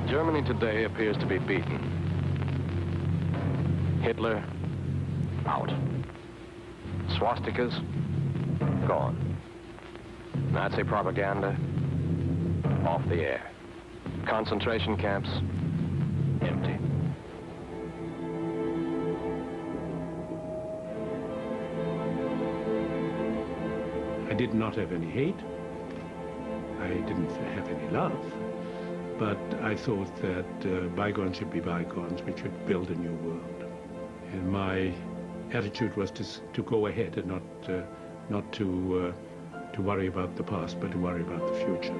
Germany today appears to be beaten. Hitler, out. Swastikas, gone. Nazi propaganda, off the air. Concentration camps, empty. I did not have any hate. I didn't have any love. But I thought that bygones should be bygones. We should build a new world. And my attitude was to go ahead and not to worry about the past, but to worry about the future.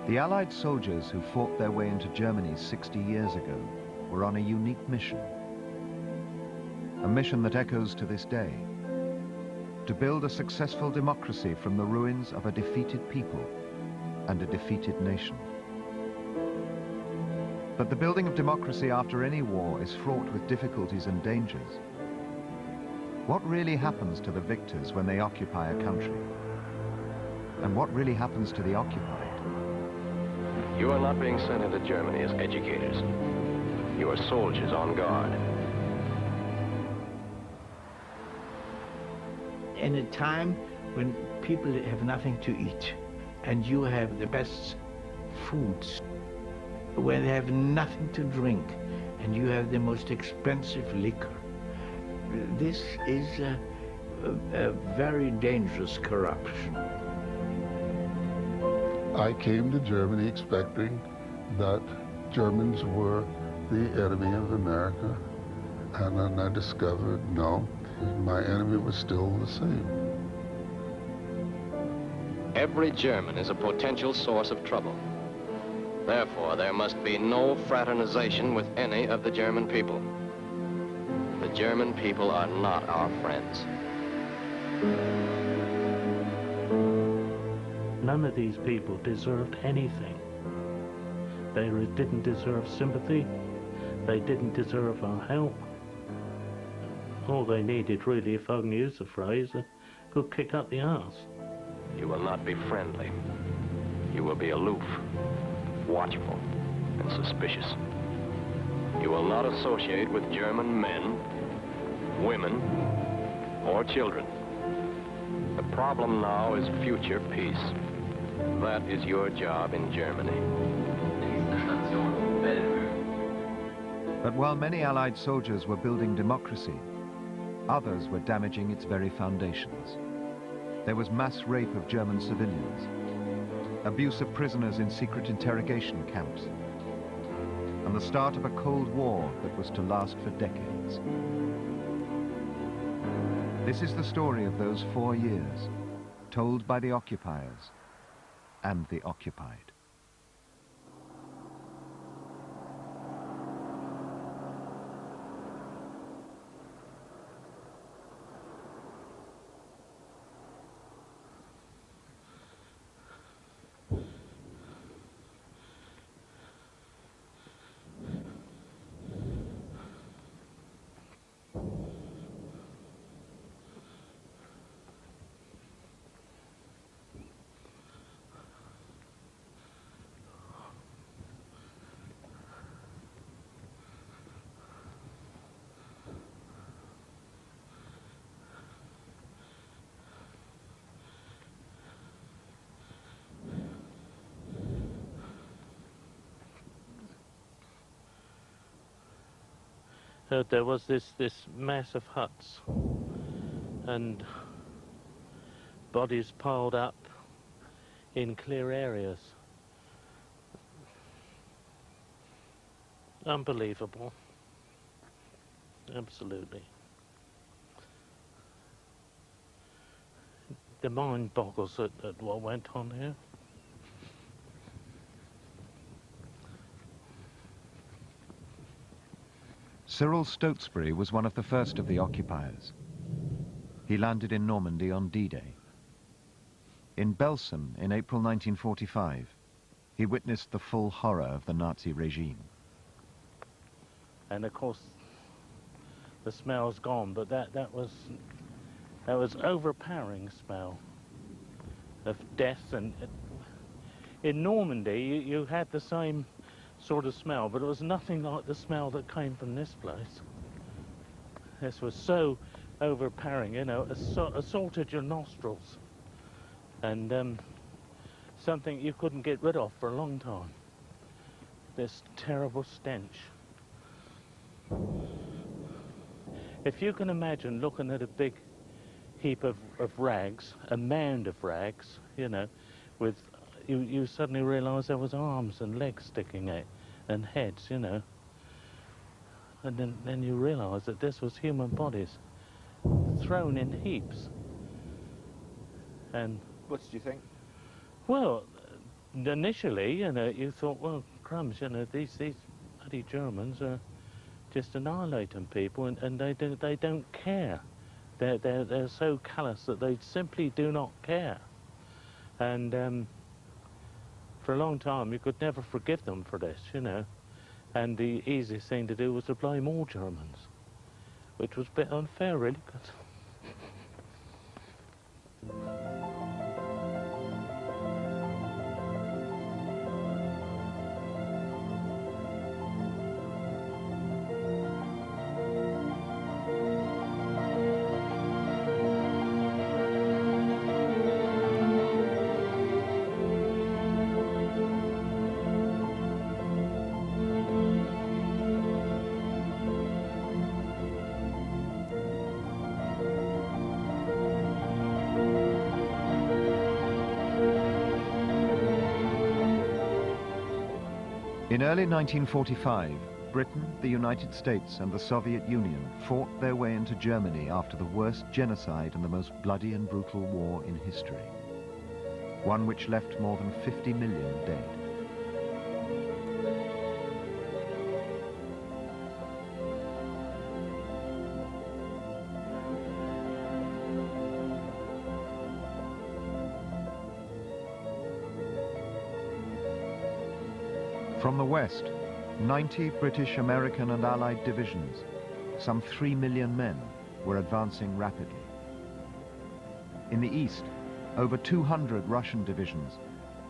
The Allied soldiers who fought their way into Germany 60 years ago were on a unique mission. A mission that echoes to this day. To build a successful democracy from the ruins of a defeated people and a defeated nation. But the building of democracy after any war is fraught with difficulties and dangers. What really happens to the victors when they occupy a country? And what really happens to the occupied? You are not being sent into Germany as educators. You are soldiers on guard. In a time when people have nothing to eat, and you have the best foods, when they have nothing to drink, and you have the most expensive liquor, this is a very dangerous corruption. I came to Germany expecting that Germans were the enemy of America, and then I discovered, no, my enemy was still the same. Every German is a potential source of trouble. Therefore, there must be no fraternization with any of the German people. The German people are not our friends. None of these people deserved anything. They didn't deserve sympathy. They didn't deserve our help. All they needed, really, if I can use the phrase, a good kick up the arse. You will not be friendly. You will be aloof, watchful, and suspicious. You will not associate with German men, women, or children. The problem now is future peace. That is your job in Germany. But while many Allied soldiers were building democracy, others were damaging its very foundations. There was mass rape of German civilians, abuse of prisoners in secret interrogation camps, and the start of a Cold War that was to last for decades. This is the story of those 4 years, told by the occupiers and the occupied. There was this mass of huts and bodies piled up in clear areas. Unbelievable. Absolutely. The mind boggles at what went on here. Cyril Stotesbury was one of the first of the occupiers. He landed in Normandy on D-Day. In Belsen in April 1945, he witnessed the full horror of the Nazi regime. And of course, the smell's gone, but that was overpowering smell of death, and in Normandy, you had the same sort of smell, but it was nothing like the smell that came from this place. This was so overpowering, you know, assaulted your nostrils, and something you couldn't get rid of for a long time. This terrible stench. If you can imagine looking at a big heap of rags, a mound of rags, you know, with you suddenly realise there was arms and legs sticking out, and heads, you know. And then you realise that this was human bodies thrown in heaps. And What did you think? well, initially, you know, you thought, well, crumbs, you know, these bloody Germans are just annihilating people, and they don't care. They're so callous that they simply do not care. And for a long time, you could never forgive them for this, you know. And the easiest thing to do was to blame all Germans, which was a bit unfair, really, 'cause In early 1945, Britain, the United States and the Soviet Union fought their way into Germany after the worst genocide and the most bloody and brutal war in history. One which left more than 50 million dead. From the west, 90 British, American and Allied divisions, some 3 million men, were advancing rapidly. In the east, over 200 Russian divisions,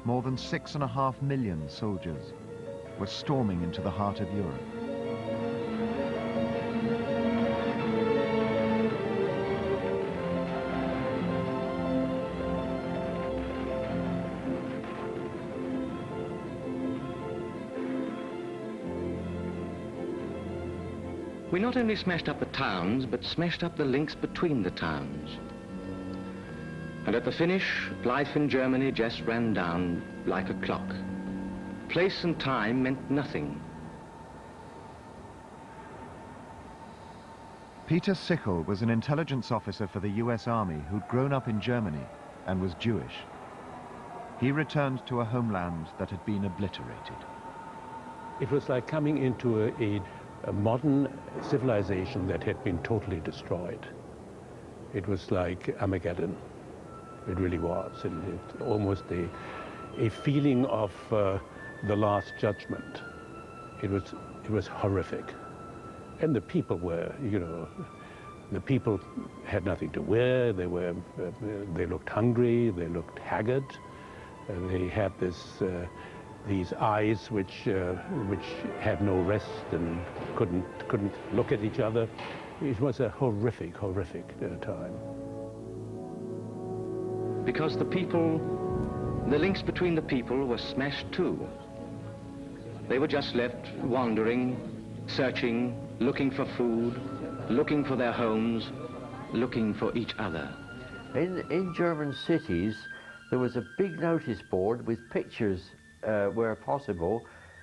more than 6.5 million soldiers, were storming into the heart of Europe. We not only smashed up the towns, but smashed up the links between the towns. And at the finish, life in Germany just ran down like a clock. Place and time meant nothing. Peter Sichel was an intelligence officer for the US Army who'd grown up in Germany and was Jewish. He returned to a homeland that had been obliterated. It was like coming into a modern civilization that had been totally destroyed. It was like Armageddon. It really was. And it almost a feeling of the Last Judgment. It was horrific. And the people were, you know, the people had nothing to wear. They looked hungry. They looked haggard. They had these eyes which had no rest and couldn't look at each other. It was a horrific time. Because the links between the people were smashed too. They were just left wandering, searching, looking for food, looking for their homes, looking for each other. In German cities, there was a big notice board with pictures where possible.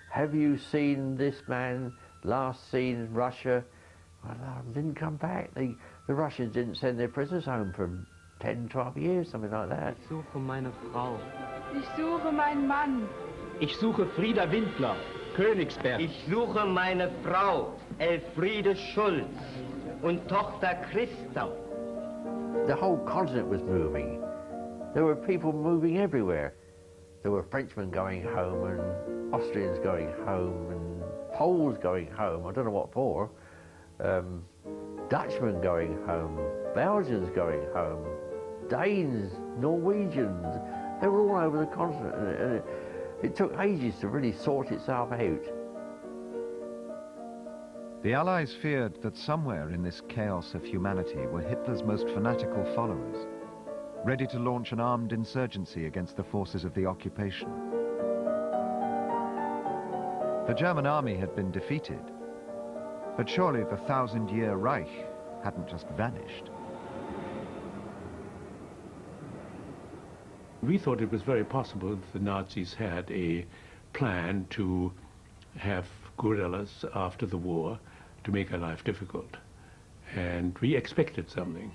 Have you seen this man? Last seen in Russia? Well, didn't come back. The Russians didn't send their prisoners home for 10, 12 years, something like that. Ich suche meine Frau. Ich suche meinen Mann. Ich suche Frieda Windler, Königsberg. Ich suche meine Frau, Elfriede Schulz und Tochter Christa. The whole continent was moving. There were people moving everywhere. There were Frenchmen going home and Austrians going home and Poles going home, I don't know what for. Dutchmen going home, Belgians going home, Danes, Norwegians, they were all over the continent. It took ages to really sort itself out. The Allies feared that somewhere in this chaos of humanity were Hitler's most fanatical followers, ready to launch an armed insurgency against the forces of the occupation. The German army had been defeated, but surely the 1,000-year Reich hadn't just vanished. We thought it was very possible that the Nazis had a plan to have guerrillas after the war to make our life difficult. And we expected something.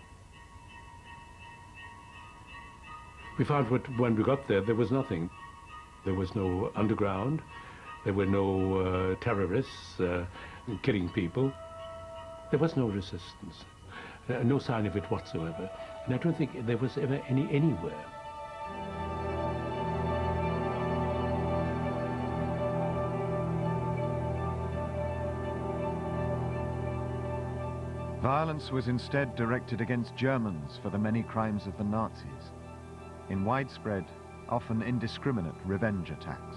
We found when we got there was nothing. There was no underground. There were no terrorists killing people. There was no resistance, no sign of it whatsoever. And I don't think there was ever any anywhere. Violence was instead directed against Germans for the many crimes of the Nazis, in widespread, often indiscriminate revenge attacks.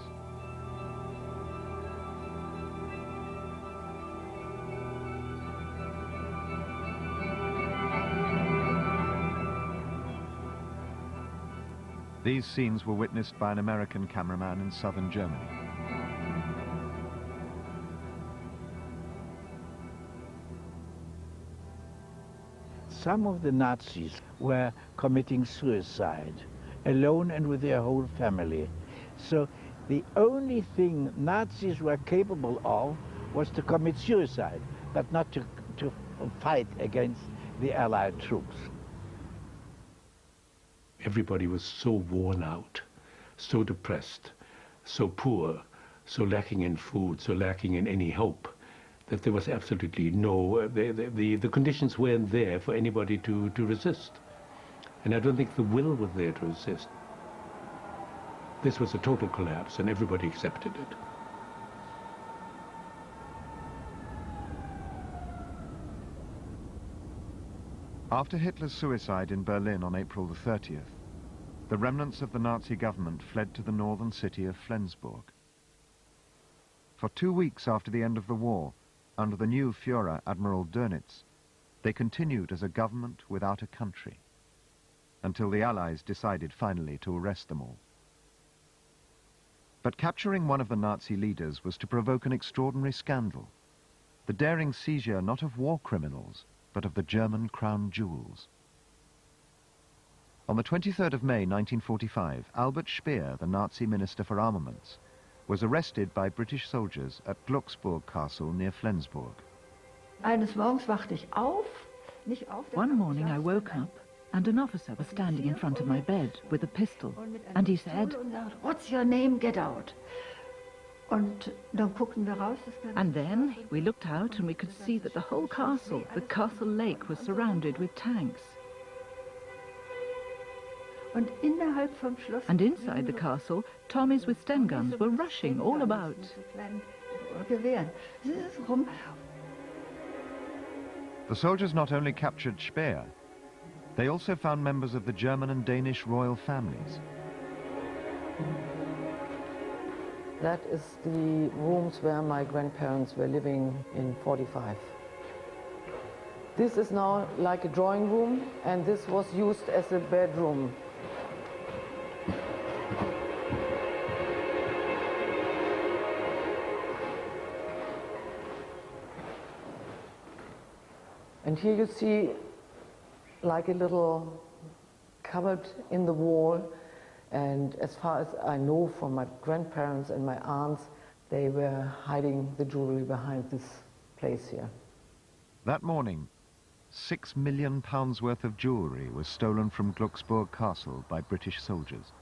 These scenes were witnessed by an American cameraman in southern Germany. Some of the Nazis were committing suicide, alone and with their whole family. So the only thing Nazis were capable of was to commit suicide, but not to fight against the Allied troops. Everybody was so worn out, so depressed, so poor, so lacking in food, so lacking in any hope, that there was absolutely no, the conditions weren't there for anybody to resist. And I don't think the will was there to resist. This was a total collapse and everybody accepted it. After Hitler's suicide in Berlin on April the 30th, the remnants of the Nazi government fled to the northern city of Flensburg. For 2 weeks after the end of the war, under the new Führer, Admiral Dönitz, they continued as a government without a country, until the Allies decided finally to arrest them all. But capturing one of the Nazi leaders was to provoke an extraordinary scandal, the daring seizure not of war criminals, but of the German crown jewels. On the 23rd of May 1945, Albert Speer, the Nazi Minister for Armaments, was arrested by British soldiers at Glucksburg Castle near Flensburg. One morning I woke up and an officer was standing in front of my bed with a pistol, and he said, "What's your name? Get out." and then we looked out and we could see that the whole castle, the castle lake, was surrounded with tanks. And inside the castle, Tommies with Sten guns were rushing all about. The soldiers not only captured Speer, they also found members of the German and Danish royal families. That is the rooms where my grandparents were living in 45. This is now like a drawing room, and this was used as a bedroom. And here you see like a little cupboard in the wall, and as far as I know from my grandparents and my aunts, they were hiding the jewelry behind this place here. That morning, £6 million worth of jewelry was stolen from Glucksburg Castle by British soldiers.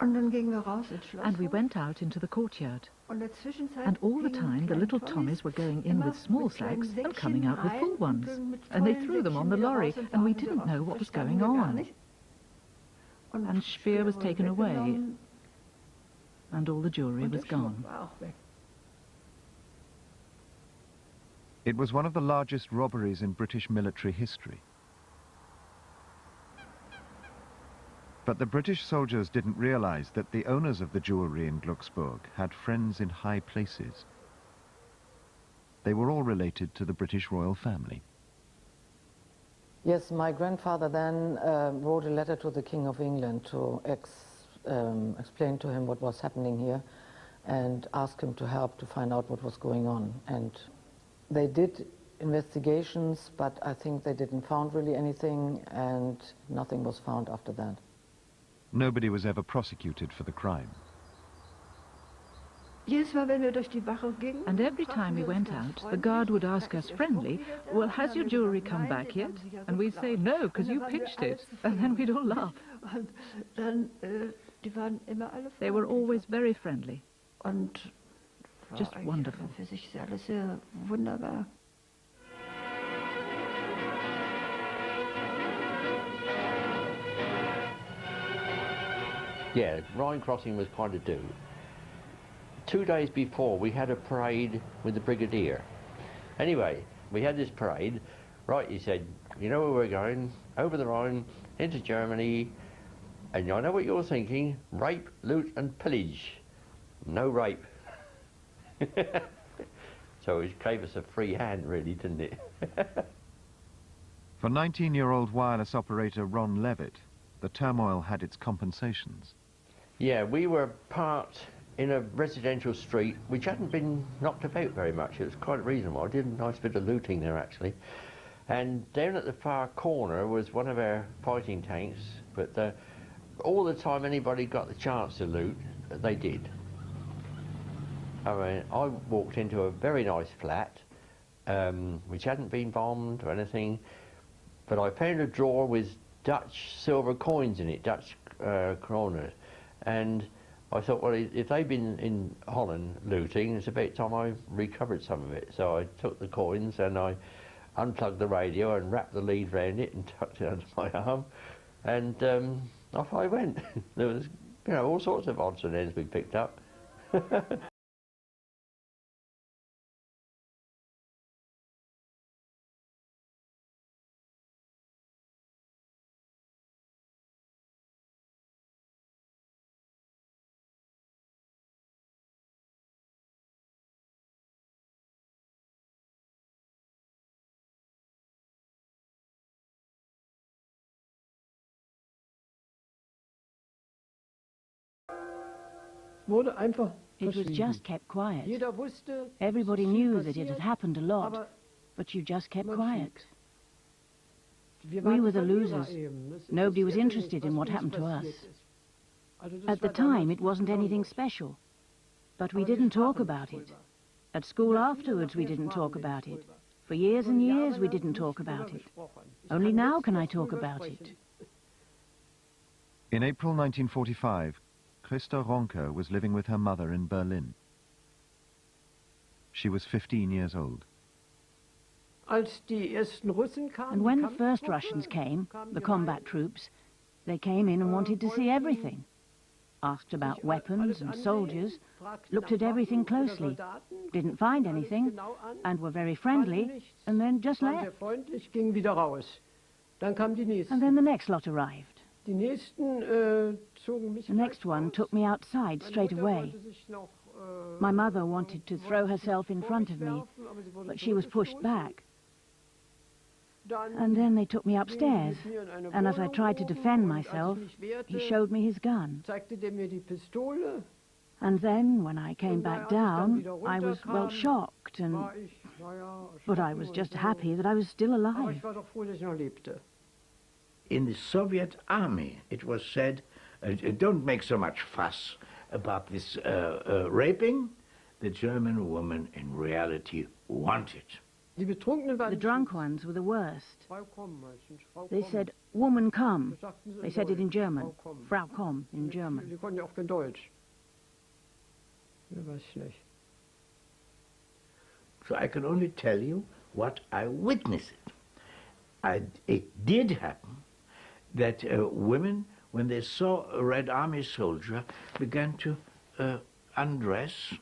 And we went out into the courtyard. And all the time the little Tommies were going in with small sacks and coming out with full ones. And they threw them on the lorry, and we didn't know what was going on. And Speer was taken away, and all the jewelry was gone. It was one of the largest robberies in British military history. But the British soldiers didn't realize that the owners of the jewelry in Glucksburg had friends in high places. They were all related to the British royal family. Yes, my grandfather then wrote a letter to the King of England to explain to him what was happening here and ask him to help to find out what was going on. And they did investigations, but I think they didn't find really anything, and nothing was found after that. Nobody was ever prosecuted for the crime. And every time we went out, the guard would ask us friendly, well, has your jewelry come back yet? And we'd say, no, because you pinched it. And then we'd all laugh. They were always very friendly. Just wonderful. Yeah, Rhine crossing was quite a do. 2 days before, we had a parade with the brigadier. Anyway, we had this parade. Right, he said, you know where we're going? Over the Rhine, into Germany. And I know what you're thinking. Rape, loot and pillage. No rape. So it gave us a free hand, really, didn't it? For 19-year-old wireless operator Ron Levitt, the turmoil had its compensations. Yeah, we were parked in a residential street which hadn't been knocked about very much. It was quite reasonable. I did a nice bit of looting there, actually. And down at the far corner was one of our fighting tanks, but all the time anybody got the chance to loot, they did. I mean, I walked into a very nice flat, which hadn't been bombed or anything, but I found a drawer with Dutch silver coins in it, Dutch kroners, and I thought, well, if they've been in Holland looting, it's about time I recovered some of it. So I took the coins and I unplugged the radio and wrapped the lead round it and tucked it under my arm, and off I went. There was, you know, all sorts of odds and ends we picked up. It was just kept quiet. Everybody knew that it had happened a lot, but you just kept quiet. We were the losers. Nobody was interested in what happened to us. At the time, it wasn't anything special, but we didn't talk about it. At school afterwards, we didn't talk about it. For years and years, we didn't talk about it. Only now can I talk about it. In April 1945, Christa Ronke was living with her mother in Berlin. She was 15 years old. And when the first Russians came, the combat troops, they came in and wanted to see everything. Asked about weapons and soldiers, looked at everything closely, didn't find anything, and were very friendly, and then just left. And then the next lot arrived. The next one took me outside straight away. My mother wanted to throw herself in front of me, but she was pushed back. And then they took me upstairs, and as I tried to defend myself, he showed me his gun. And then, when I came back down, I was, well, shocked, but I was just happy that I was still alive. In the Soviet army, it was said, don't make so much fuss about this raping. The German woman in reality wanted. The drunk ones were the worst. They said, woman come. They said it in German. Frau komm in German. So I can only tell you what I witnessed. It did happen that women, when they saw a Red Army soldier, began to undress.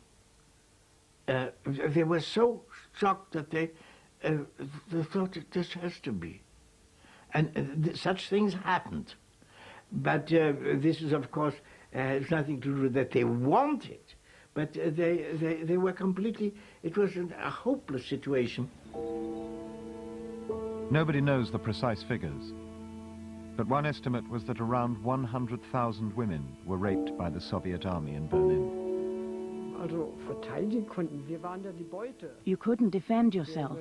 They were so shocked that they thought that this has to be. And such things happened. But this is, of course, has nothing to do with that they want it, but they were completely, it was a hopeless situation. Nobody knows the precise figures, but one estimate was that around 100,000 women were raped by the Soviet army in Berlin. You couldn't defend yourself.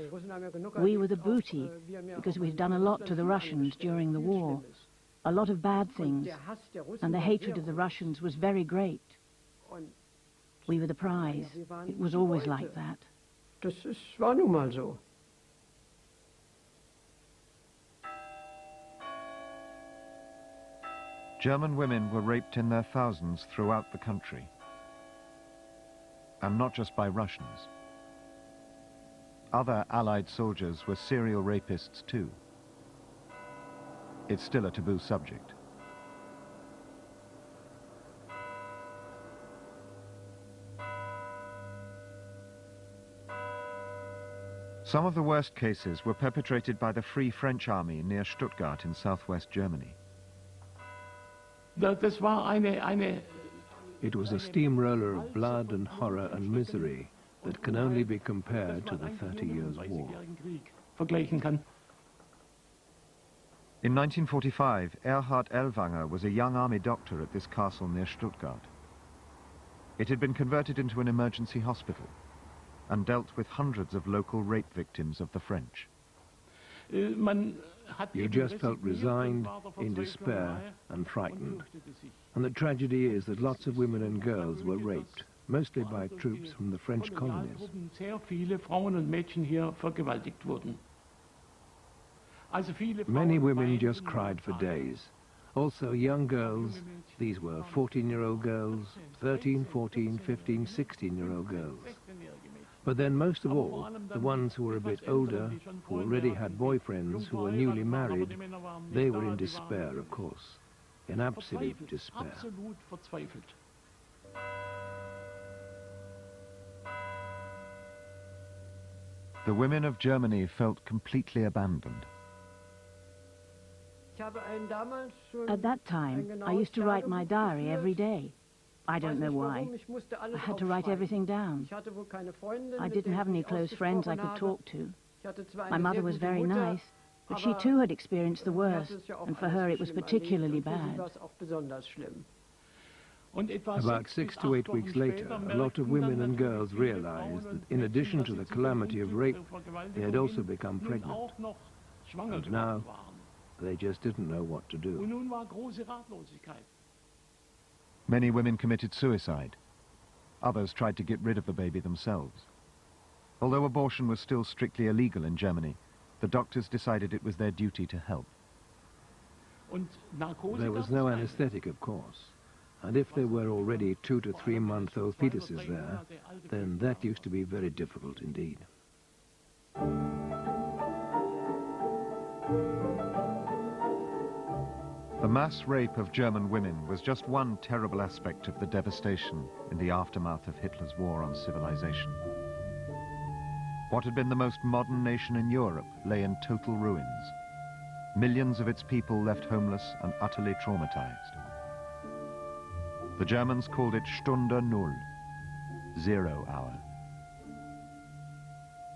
We were the booty, because we'd done a lot to the Russians during the war. A lot of bad things, and the hatred of the Russians was very great. We were the prize. It was always like that. Das war nun mal so. German women were raped in their thousands throughout the country, and not just by Russians. Other Allied soldiers were serial rapists too. It's still a taboo subject. Some of the worst cases were perpetrated by the Free French Army near Stuttgart in southwest Germany. It was a steamroller of blood and horror and misery that can only be compared to the 30 Years' War. In 1945, Erhard Ellwanger was a young army doctor at this castle near Stuttgart. It had been converted into an emergency hospital and dealt with hundreds of local rape victims of the French. You just felt resigned, in despair and frightened. And the tragedy is that lots of women and girls were raped, mostly by troops from the French colonies. Many women just cried for days. Also young girls, these were 14-year-old girls, 13, 14, 15, 16-year-old girls. But then most of all, the ones who were a bit older, who already had boyfriends, who were newly married, they were in despair, of course, in absolute despair. The women of Germany felt completely abandoned. At that time, I used to write my diary every day. I don't know why. I had to write everything down. I didn't have any close friends I could talk to. My mother was very nice, but she too had experienced the worst, and for her it was particularly bad. About 6 to 8 weeks later, a lot of women and girls realized that in addition to the calamity of rape, they had also become pregnant. And now, they just didn't know what to do. Many women committed suicide. Others tried to get rid of the baby themselves. Although abortion was still strictly illegal in Germany, the doctors decided it was their duty to help. There was no anesthetic, of course. And if there were already 2 to 3 month-old fetuses there, then that used to be very difficult indeed. The mass rape of German women was just one terrible aspect of the devastation in the aftermath of Hitler's war on civilization. What had been the most modern nation in Europe lay in total ruins. Millions of its people left homeless and utterly traumatized. The Germans called it Stunde Null, 0 hour.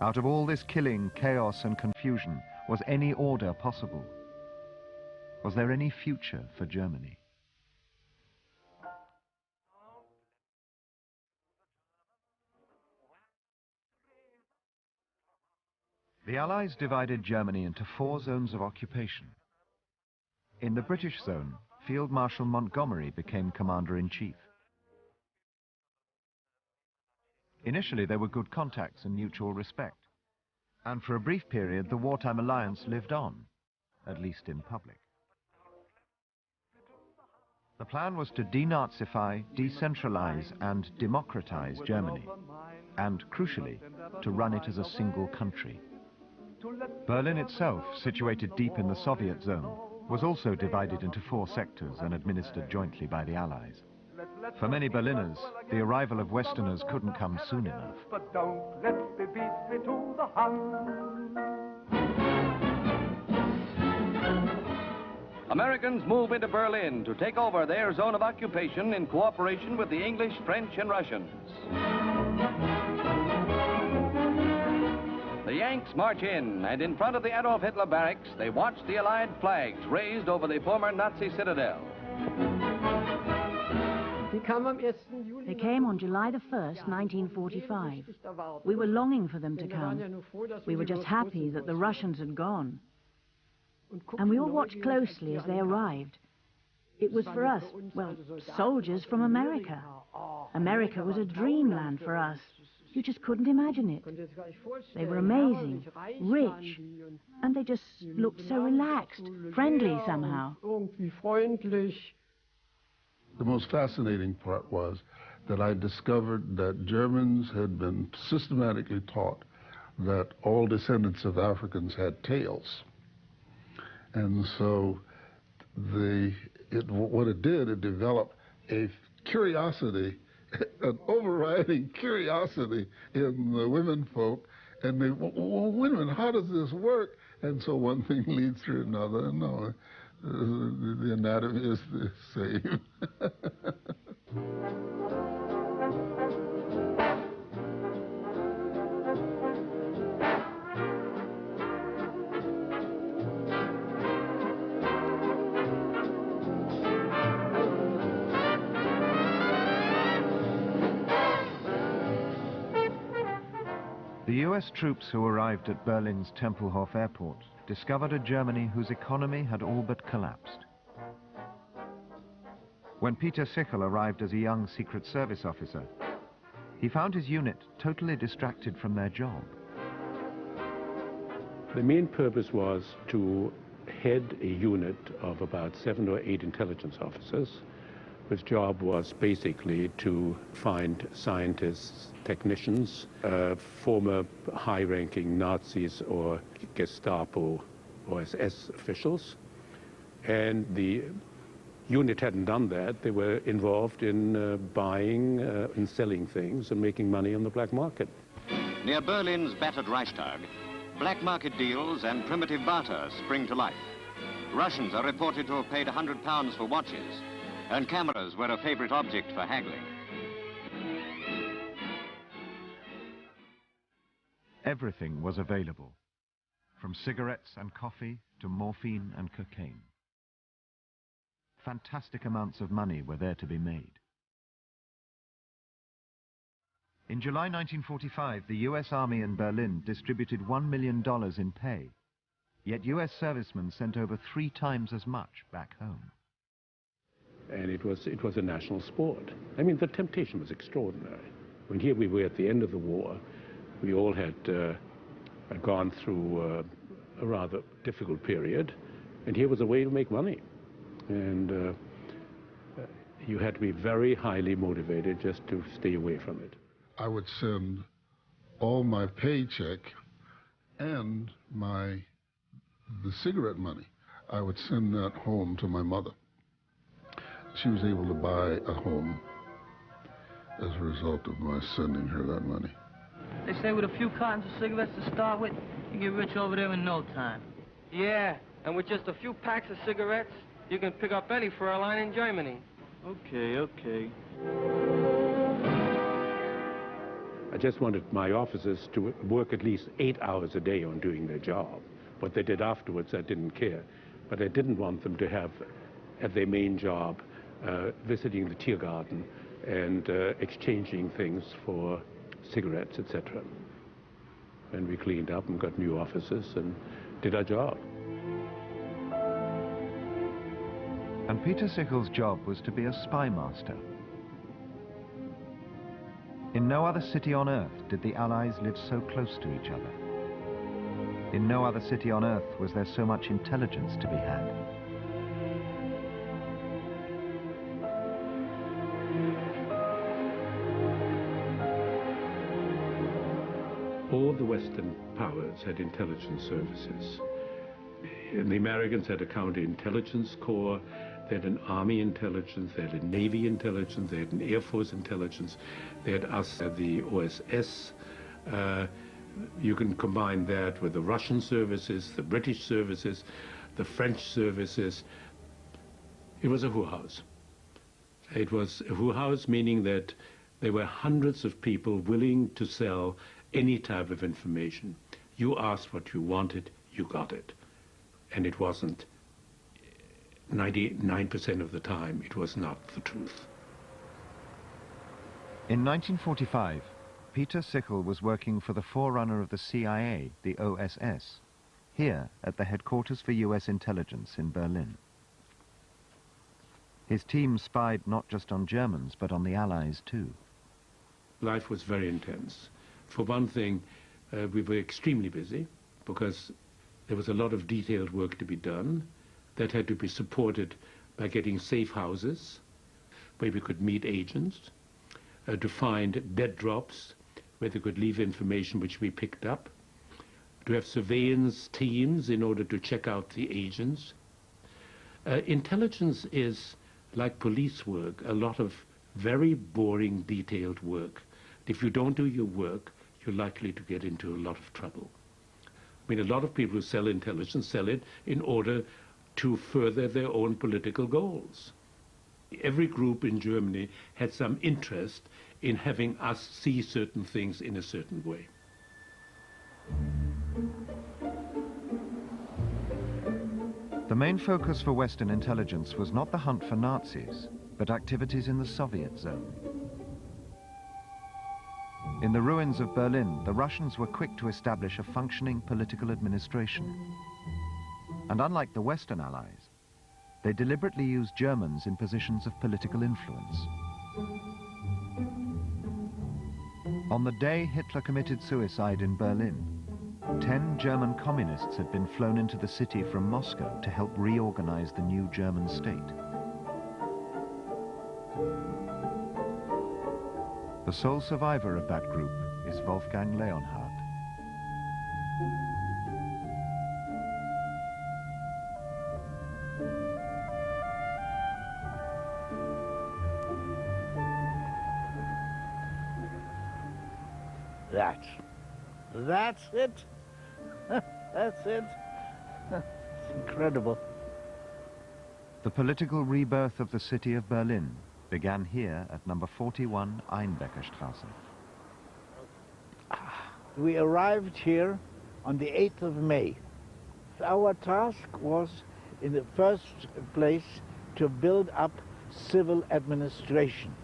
Out of all this killing, chaos and confusion, was any order possible? Was there any future for Germany? The Allies divided Germany into 4 zones of occupation. In the British zone, Field Marshal Montgomery became commander-in-chief. Initially, there were good contacts and mutual respect. And for a brief period, the wartime alliance lived on, at least in public. The plan was to denazify, decentralize, and democratize Germany, and, crucially, to run it as a single country. Berlin itself, situated deep in the Soviet zone, was also divided into 4 sectors and administered jointly by the Allies. For many Berliners, the arrival of Westerners couldn't come soon enough. But don't let me beat me to the hunt. Americans move into Berlin to take over their zone of occupation in cooperation with the English, French, and Russians. The Yanks march in, and in front of the Adolf Hitler barracks, they watch the Allied flags raised over the former Nazi citadel. They came on July the 1st, 1945. We were longing for them to come. We were just happy that the Russians had gone. And we all watched closely as they arrived. It was for us, well, soldiers from America. America was a dreamland for us. You just couldn't imagine it. They were amazing, rich, and they just looked so relaxed, friendly somehow. The most fascinating part was that I discovered that Germans had been systematically taught that all descendants of Africans had tails. And so what it did, it developed a curiosity, an overriding curiosity in the women folk. And they, well, wait a minute, how does this work? And so one thing leads to another. No, the anatomy is the same. The US troops who arrived at Berlin's Tempelhof airport discovered a Germany whose economy had all but collapsed. When Peter Sichel arrived as a young Secret Service officer, he found his unit totally distracted from their job. The main purpose was to head a unit of about 7 or 8 intelligence officers, whose job was basically to find scientists, technicians, former high-ranking Nazis or Gestapo or SS officials. And the unit hadn't done that. They were involved in buying and selling things and making money on the black market. Near Berlin's battered Reichstag, black market deals and primitive barter spring to life. Russians are reported to have paid £100 for watches, and cameras were a favorite object for haggling. Everything was available, from cigarettes and coffee to morphine and cocaine. Fantastic amounts of money were there to be made. In July 1945, the US Army in Berlin distributed $1 million in pay, yet US servicemen sent over 3 times as much back home. And it was a national sport. I mean, the temptation was extraordinary. When here we were at the end of the war, we all had gone through a rather difficult period, and here was a way to make money. And you had to be very highly motivated just to stay away from it. I would send all my paycheck and the cigarette money. I would send that home to my mother. She was able to buy a home as a result of my sending her that money. They say with a few cartons of cigarettes to start with, you get rich over there in no time. Yeah, and with just a few packs of cigarettes, you can pick up any fur line in Germany. Okay. I just wanted my officers to work at least 8 hours a day on doing their job. What they did afterwards, I didn't care. But I didn't want them to have, at their main job, visiting the Tiergarten and exchanging things for cigarettes, etc. And we cleaned up and got new officers and did our job. And Peter Sichel's job was to be a spy master. In no other city on Earth did the Allies live so close to each other. In no other city on Earth was there so much intelligence to be had. All the Western powers had intelligence services. And the Americans had a counterintelligence corps, they had an army intelligence, they had a navy intelligence, they had an air force intelligence, they had us at the OSS. You can combine that with the Russian services, the British services, the French services, It was a whorehouse. It was a whorehouse, meaning that there were hundreds of people willing to sell any type of information. You asked what you wanted, you got it. And it wasn't, 99% of the time, it was not the truth. In 1945, Peter Sichel was working for the forerunner of the CIA, the OSS, here at the headquarters for US intelligence in Berlin. His team spied not just on Germans, but on the Allies too. Life was very intense. For one thing, we were extremely busy because there was a lot of detailed work to be done that had to be supported by getting safe houses where we could meet agents, to find bed drops where they could leave information which we picked up, to have surveillance teams in order to check out the agents. Intelligence is like police work, a lot of very boring, detailed work. If you don't do your work, you're likely to get into a lot of trouble. I mean, a lot of people who sell intelligence sell it in order to further their own political goals. Every group in Germany had some interest in having us see certain things in a certain way. The main focus for Western intelligence was not the hunt for Nazis, but activities in the Soviet zone. In the ruins of Berlin, the Russians were quick to establish a functioning political administration. And unlike the Western Allies, they deliberately used Germans in positions of political influence. On the day Hitler committed suicide in Berlin, 10 German communists had been flown into the city from Moscow to help reorganize the new German state. The sole survivor of that group is Wolfgang Leonhardt. That's it. That's it. It's incredible. The political rebirth of the city of Berlin began here at number 41 Einbeckerstraße. We arrived here on the 8th of May. Our task was, in the first place, to build up civil administration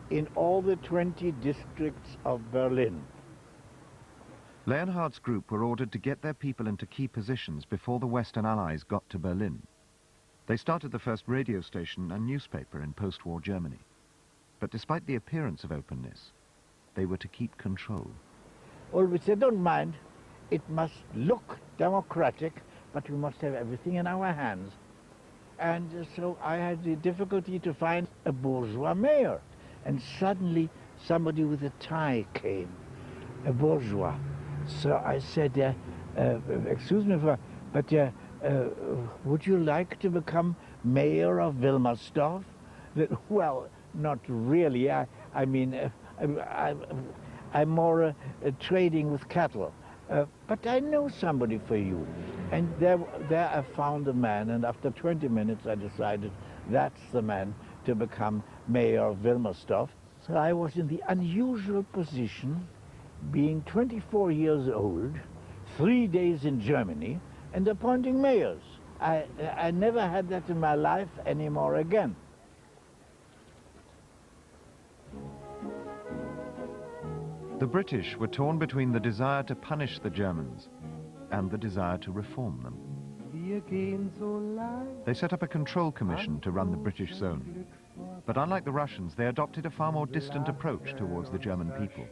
in all the 20 districts of Berlin. Leonhardt's group were ordered to get their people into key positions before the Western Allies got to Berlin. They started the first radio station and newspaper in post-war Germany. But despite the appearance of openness, they were to keep control. Always said, don't mind, it must look democratic, but we must have everything in our hands. And so I had the difficulty to find a bourgeois mayor. And suddenly somebody with a tie came, a bourgeois. So I said, excuse me, but would you like to become mayor of Wilmersdorf? Well, not really. I mean, I'm more trading with cattle. But I know somebody for you. And there I found a man, and after 20 minutes I decided that's the man to become mayor of Wilmersdorf. So I was in the unusual position, being 24 years old, 3 days in Germany, and appointing mayors. I never had that in my life anymore again. The British were torn between the desire to punish the Germans and the desire to reform them. They set up a control commission to run the British zone. But unlike the Russians, they adopted a far more distant approach towards the German people.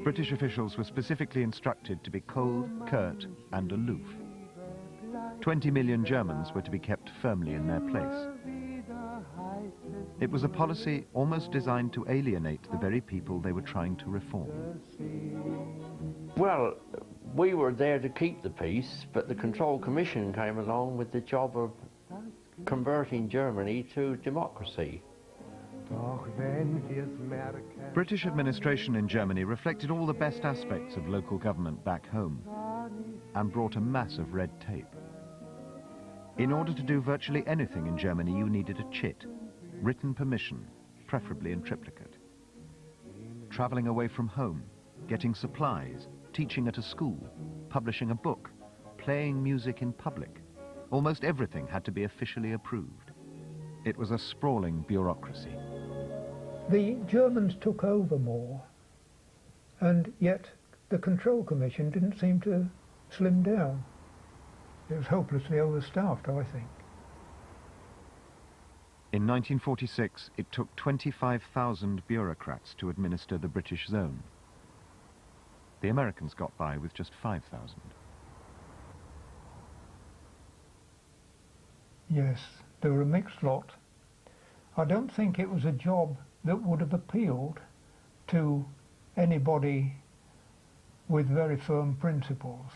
British officials were specifically instructed to be cold, curt, and aloof. 20 million Germans were to be kept firmly in their place. It was a policy almost designed to alienate the very people they were trying to reform. Well, we were there to keep the peace, but the Control Commission came along with the job of converting Germany to democracy. British administration in Germany reflected all the best aspects of local government back home and brought a mass of red tape. In order to do virtually anything in Germany, you needed a chit, written permission, preferably in triplicate. Traveling away from home, getting supplies, teaching at a school, publishing a book, playing music in public, almost everything had to be officially approved. It was a sprawling bureaucracy. The Germans took over more, and yet the Control Commission didn't seem to slim down. It was hopelessly overstaffed, I think. In 1946, it took 25,000 bureaucrats to administer the British zone. The Americans got by with just 5,000. Yes, they were a mixed lot. I don't think it was a job that would have appealed to anybody with very firm principles.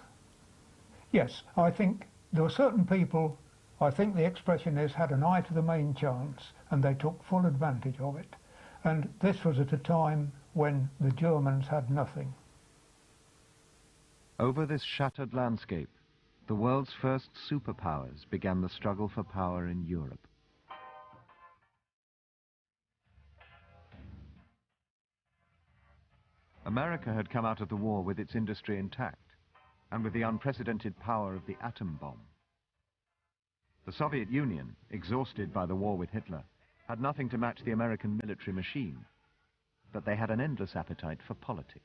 Yes, I think there were certain people, I think the expression is, had an eye to the main chance, and they took full advantage of it. And this was at a time when the Germans had nothing. Over this shattered landscape, the world's first superpowers began the struggle for power in Europe. America had come out of the war with its industry intact, and with the unprecedented power of the atom bomb. The Soviet Union, exhausted by the war with Hitler, had nothing to match the American military machine, but they had an endless appetite for politics.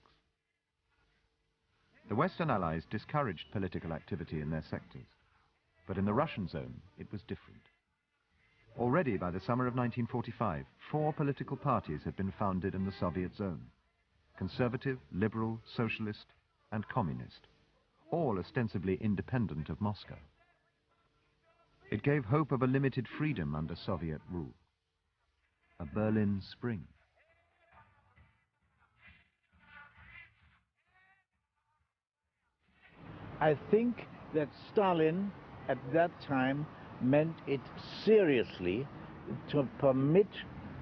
The Western Allies discouraged political activity in their sectors, but in the Russian zone it was different. Already by the summer of 1945, 4 political parties had been founded in the Soviet zone: conservative, liberal, socialist, and communist, all ostensibly independent of Moscow. It gave hope of a limited freedom under Soviet rule. A Berlin Spring. I think that Stalin at that time meant it seriously to permit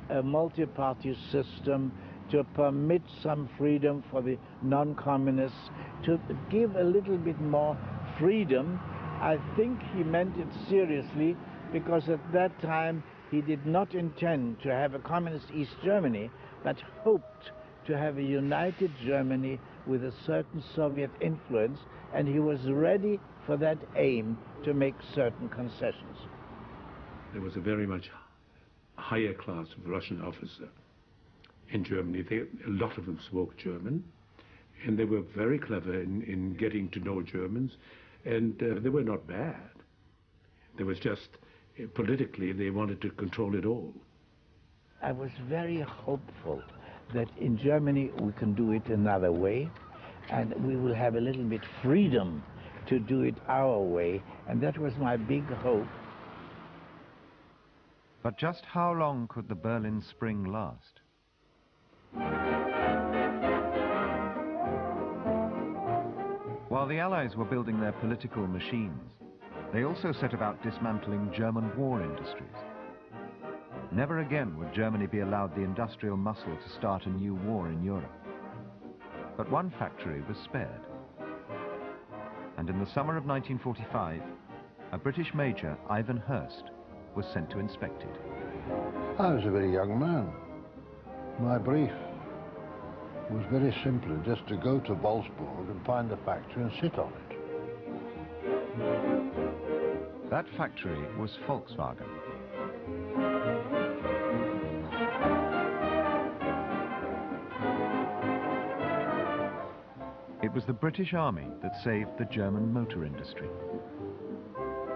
a multi-party system, to permit some freedom for the non-communists, to give a little bit more freedom. I think he meant it seriously, because at that time he did not intend to have a communist East Germany, but hoped to have a united Germany with a certain Soviet influence, and he was ready for that aim to make certain concessions. There was a very much higher class of Russian officer in Germany. A lot of them spoke German, and they were very clever in getting to know Germans, and they were not bad. There was just, politically, they wanted to control it all. I was very hopeful that in Germany we can do it another way, and we will have a little bit freedom to do it our way, and that was my big hope. But just how long could the Berlin Spring last? While the Allies were building their political machines, they also set about dismantling German war industries. Never again would Germany be allowed the industrial muscle to start a new war in Europe. But one factory was spared. And in the summer of 1945, a British major, Ivan Hurst, was sent to inspect it. I was a very young man. My brief was very simply just to go to Wolfsburg and find the factory and sit on it. That factory was Volkswagen. It was the British Army that saved the German motor industry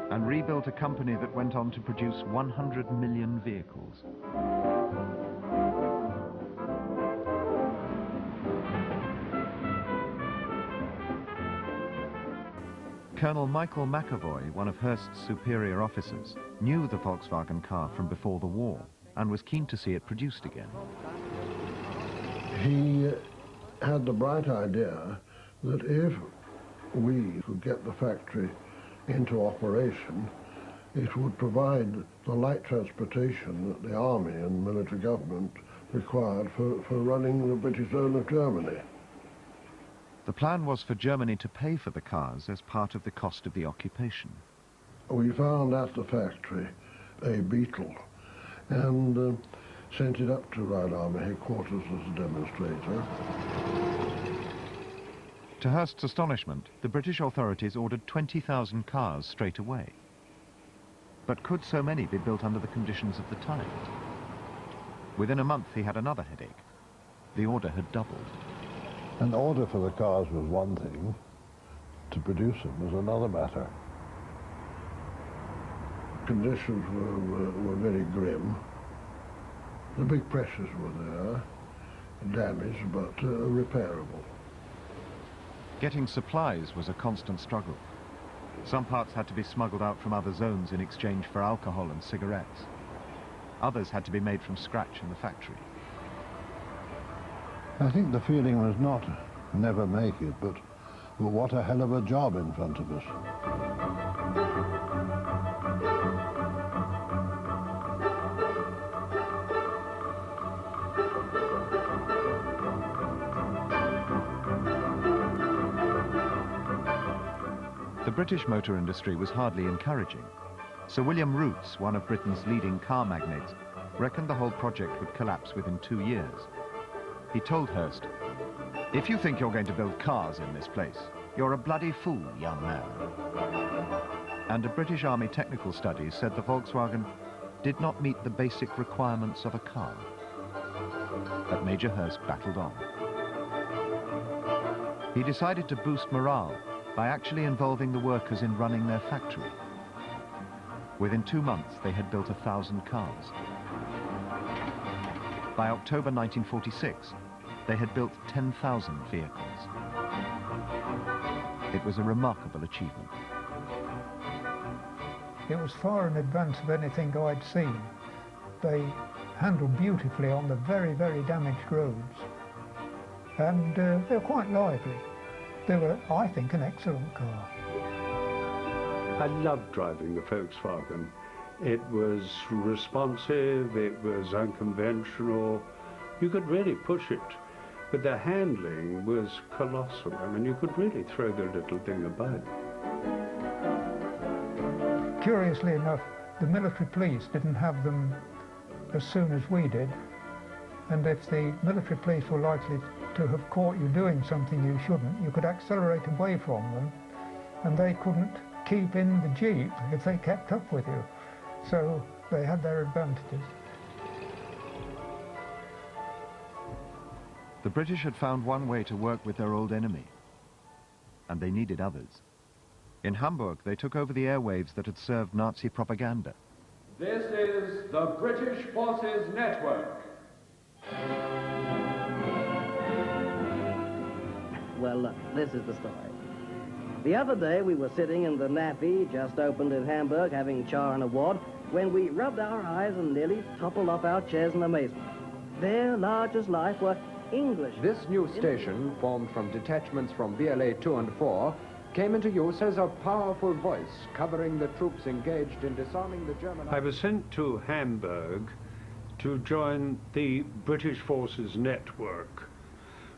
and rebuilt a company that went on to produce 100 million vehicles. Colonel Michael McAvoy, one of Hurst's superior officers, knew the Volkswagen car from before the war and was keen to see it produced again. He had the bright idea that if we could get the factory into operation, it would provide the light transportation that the army and military government required for running the British zone of Germany. The plan was for Germany to pay for the cars as part of the cost of the occupation. We found at the factory a beetle and sent it up to Royal Army headquarters as a demonstrator. To Hearst's astonishment, the British authorities ordered 20,000 cars straight away. But could so many be built under the conditions of the time? Within a month he had another headache. The order had doubled. An order for the cars was one thing, to produce them was another matter. Conditions were very grim. The big pressures were there, damaged but repairable. Getting supplies was a constant struggle. Some parts had to be smuggled out from other zones in exchange for alcohol and cigarettes. Others had to be made from scratch in the factory. I think the feeling was not never make it, but well, what a hell of a job in front of us. The British motor industry was hardly encouraging. Sir William Rootes, one of Britain's leading car magnates, reckoned the whole project would collapse within 2 years. He told Hearst, "If you think you're going to build cars in this place, you're a bloody fool, young man." And a British Army technical study said the Volkswagen did not meet the basic requirements of a car. But Major Hearst battled on. He decided to boost morale by actually involving the workers in running their factory. Within 2 months, they had built 1,000 cars. By October 1946, they had built 10,000 vehicles. It was a remarkable achievement. It was far in advance of anything I'd seen. They handled beautifully on the very, very damaged roads. And they were quite lively. They were, I think, an excellent car. I loved driving the Volkswagen. It was responsive, it was unconventional. You could really push it, but the handling was colossal. I mean, you could really throw the little thing about. Curiously enough, the military police didn't have them as soon as we did. And if the military police were likely to have caught you doing something you shouldn't, you could accelerate away from them, and they couldn't keep in the Jeep if they kept up with you. So they had their advantages. The British had found one way to work with their old enemy, and they needed others. In Hamburg, they took over the airwaves that had served Nazi propaganda. This is the British Forces Network. Well, look, this is the story. The other day we were sitting in the Nappy, just opened in Hamburg, having char and a wad, when we rubbed our eyes and nearly toppled off our chairs in amazement. There, large as life, were English. This new station, formed from detachments from BLA 2 and 4, came into use as a powerful voice covering the troops engaged in disarming the German... I was sent to Hamburg to join the British Forces Network.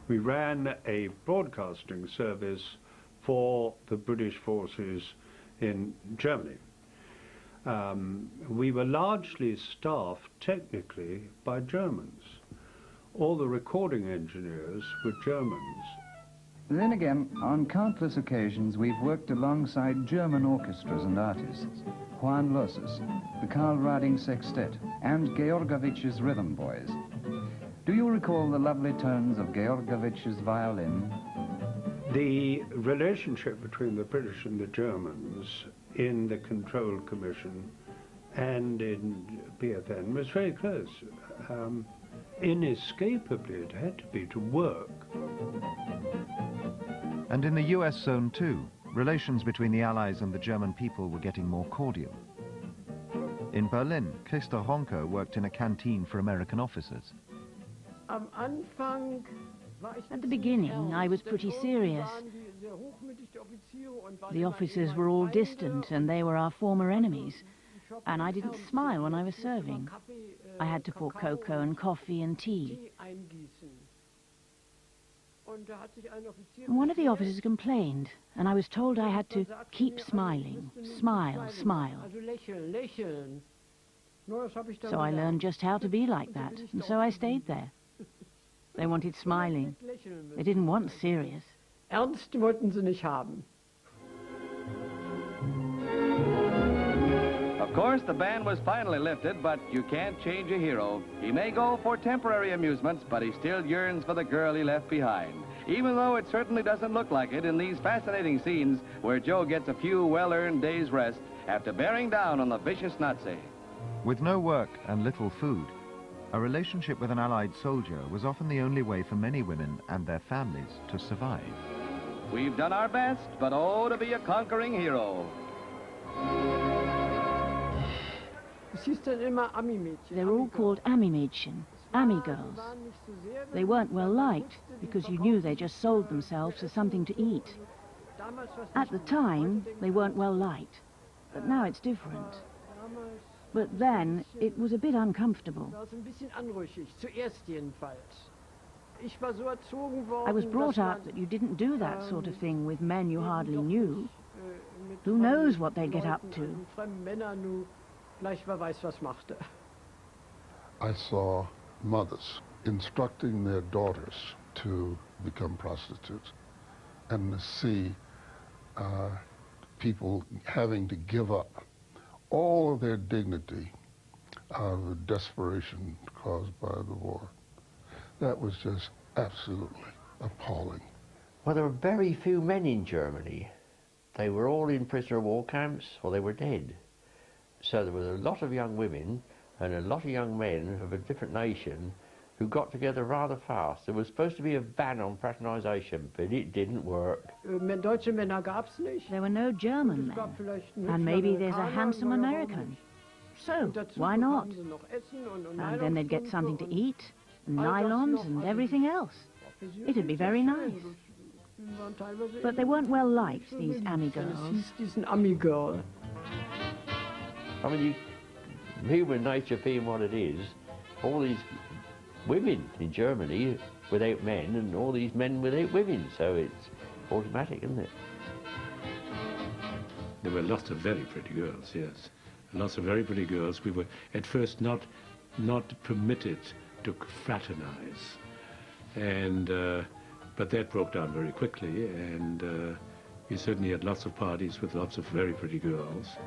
We ran a broadcasting service for the British forces in Germany. We were largely staffed technically by Germans. All the recording engineers were Germans. Then again, on countless occasions, we've worked alongside German orchestras and artists. Juan Losses, the Karl Rading Sextet, and Georgovich's Rhythm Boys. Do you recall the lovely tones of Georgovich's violin? The relationship between the British and the Germans in the Control Commission and in BFN was very close. Inescapably, it had to be to work. And in the US zone too, relations between the Allies and the German people were getting more cordial. In Berlin, Christa Ronke worked in a canteen for American officers. At the beginning, I was pretty serious. The officers were all distant, and they were our former enemies. And I didn't smile when I was serving. I had to pour cocoa and coffee and tea. And one of the officers complained, and I was told I had to keep smiling. Smile, smile. So I learned just how to be like that, and so I stayed there. They wanted smiling. They didn't want serious. Ernst wollten sie nicht haben. Of course, the ban was finally lifted, but you can't change a hero. He may go for temporary amusements, but he still yearns for the girl he left behind. Even though it certainly doesn't look like it in these fascinating scenes where Joe gets a few well-earned days' rest after bearing down on the vicious Nazi. With no work and little food, a relationship with an Allied soldier was often the only way for many women and their families to survive. We've done our best, but oh, to be a conquering hero. They were all called Ami-Mädchen, Ami girls. They weren't well liked because you knew they just sold themselves for something to eat. At the time, they weren't well liked, but now it's different. But then, it was a bit uncomfortable. I was brought up that you didn't do that sort of thing with men you hardly knew. Who knows what they'd get up to? I saw mothers instructing their daughters to become prostitutes, and to see people having to give up all of their dignity out of the desperation caused by the war. That was just absolutely appalling. Well, there were very few men in Germany. They were all in prisoner of war camps or they were dead. So there was a lot of young women and a lot of young men of a different nation who got together rather fast. There was supposed to be a ban on fraternisation, but it didn't work. There were no German men, and maybe there's a handsome American. So, why not? And then they'd get something to eat, nylons and everything else. It'd be very nice. But they weren't well liked, these Ami girls. I mean, human nature being what it is, all these women in Germany without men and all these men without women, so it's automatic, isn't it? There were lots of very pretty girls, yes. Lots of very pretty girls. We were at first not permitted to fraternize, and but that broke down very quickly, and we certainly had lots of parties with lots of very pretty girls.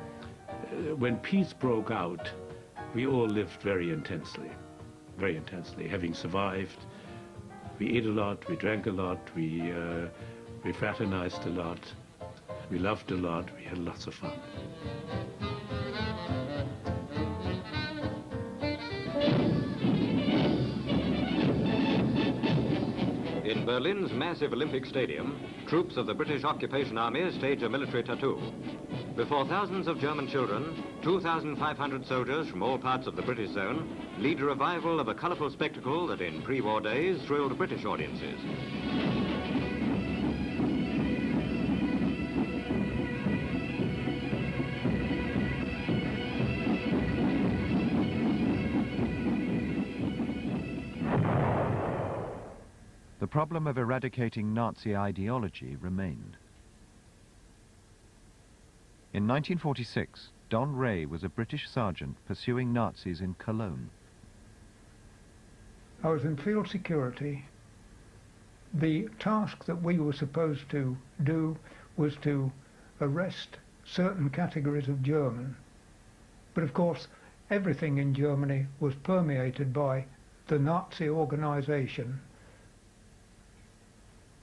When peace broke out, we all lived very intensely, having survived. We ate a lot, we drank a lot, we fraternized a lot, we loved a lot, we had lots of fun. In Berlin's massive Olympic Stadium, troops of the British Occupation Army stage a military tattoo. Before thousands of German children, 2,500 soldiers from all parts of the British zone lead a revival of a colourful spectacle that in pre-war days thrilled British audiences. The problem of eradicating Nazi ideology remained. In 1946, Don Ray was a British sergeant pursuing Nazis in Cologne. I was in field security. The task that we were supposed to do was to arrest certain categories of German. But of course, everything in Germany was permeated by the Nazi organization.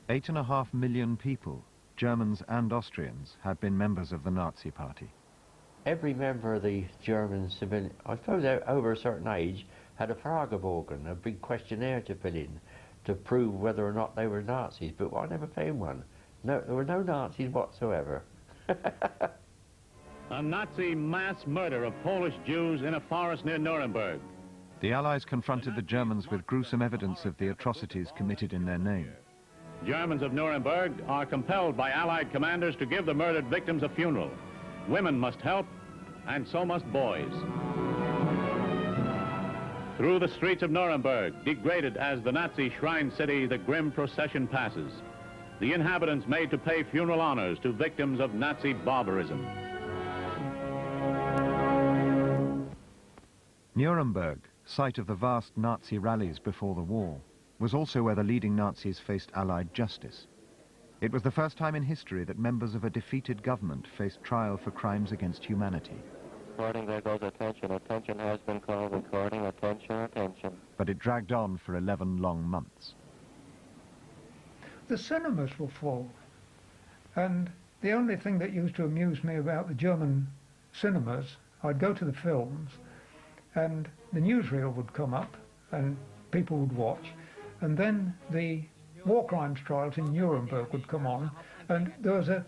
8.5 million people, Germans and Austrians, had been members of the Nazi Party. Every member of the German civilian, I suppose they're over a certain age, had a Fragebogen, a big questionnaire to fill in to prove whether or not they were Nazis, but I never found one. No, there were no Nazis whatsoever. A Nazi mass murder of Polish Jews in a forest near Nuremberg. The Allies confronted the Germans with gruesome evidence of the atrocities committed in their name. Germans of Nuremberg are compelled by Allied commanders to give the murdered victims a funeral. Women must help, and so must boys. Through the streets of Nuremberg, degraded as the Nazi shrine city, the grim procession passes. The inhabitants made to pay funeral honors to victims of Nazi barbarism. Nuremberg, site of the vast Nazi rallies before the war, was also where the leading Nazis faced Allied justice. It was the first time in history that members of a defeated government faced trial for crimes against humanity. Recording, there goes attention. Attention has been called. Recording, attention, attention. But it dragged on for 11 long months. The cinemas were full, and the only thing that used to amuse me about the German cinemas, I'd go to the films, and the newsreel would come up, and people would watch, and then the war crimes trials in Nuremberg would come on, and there was a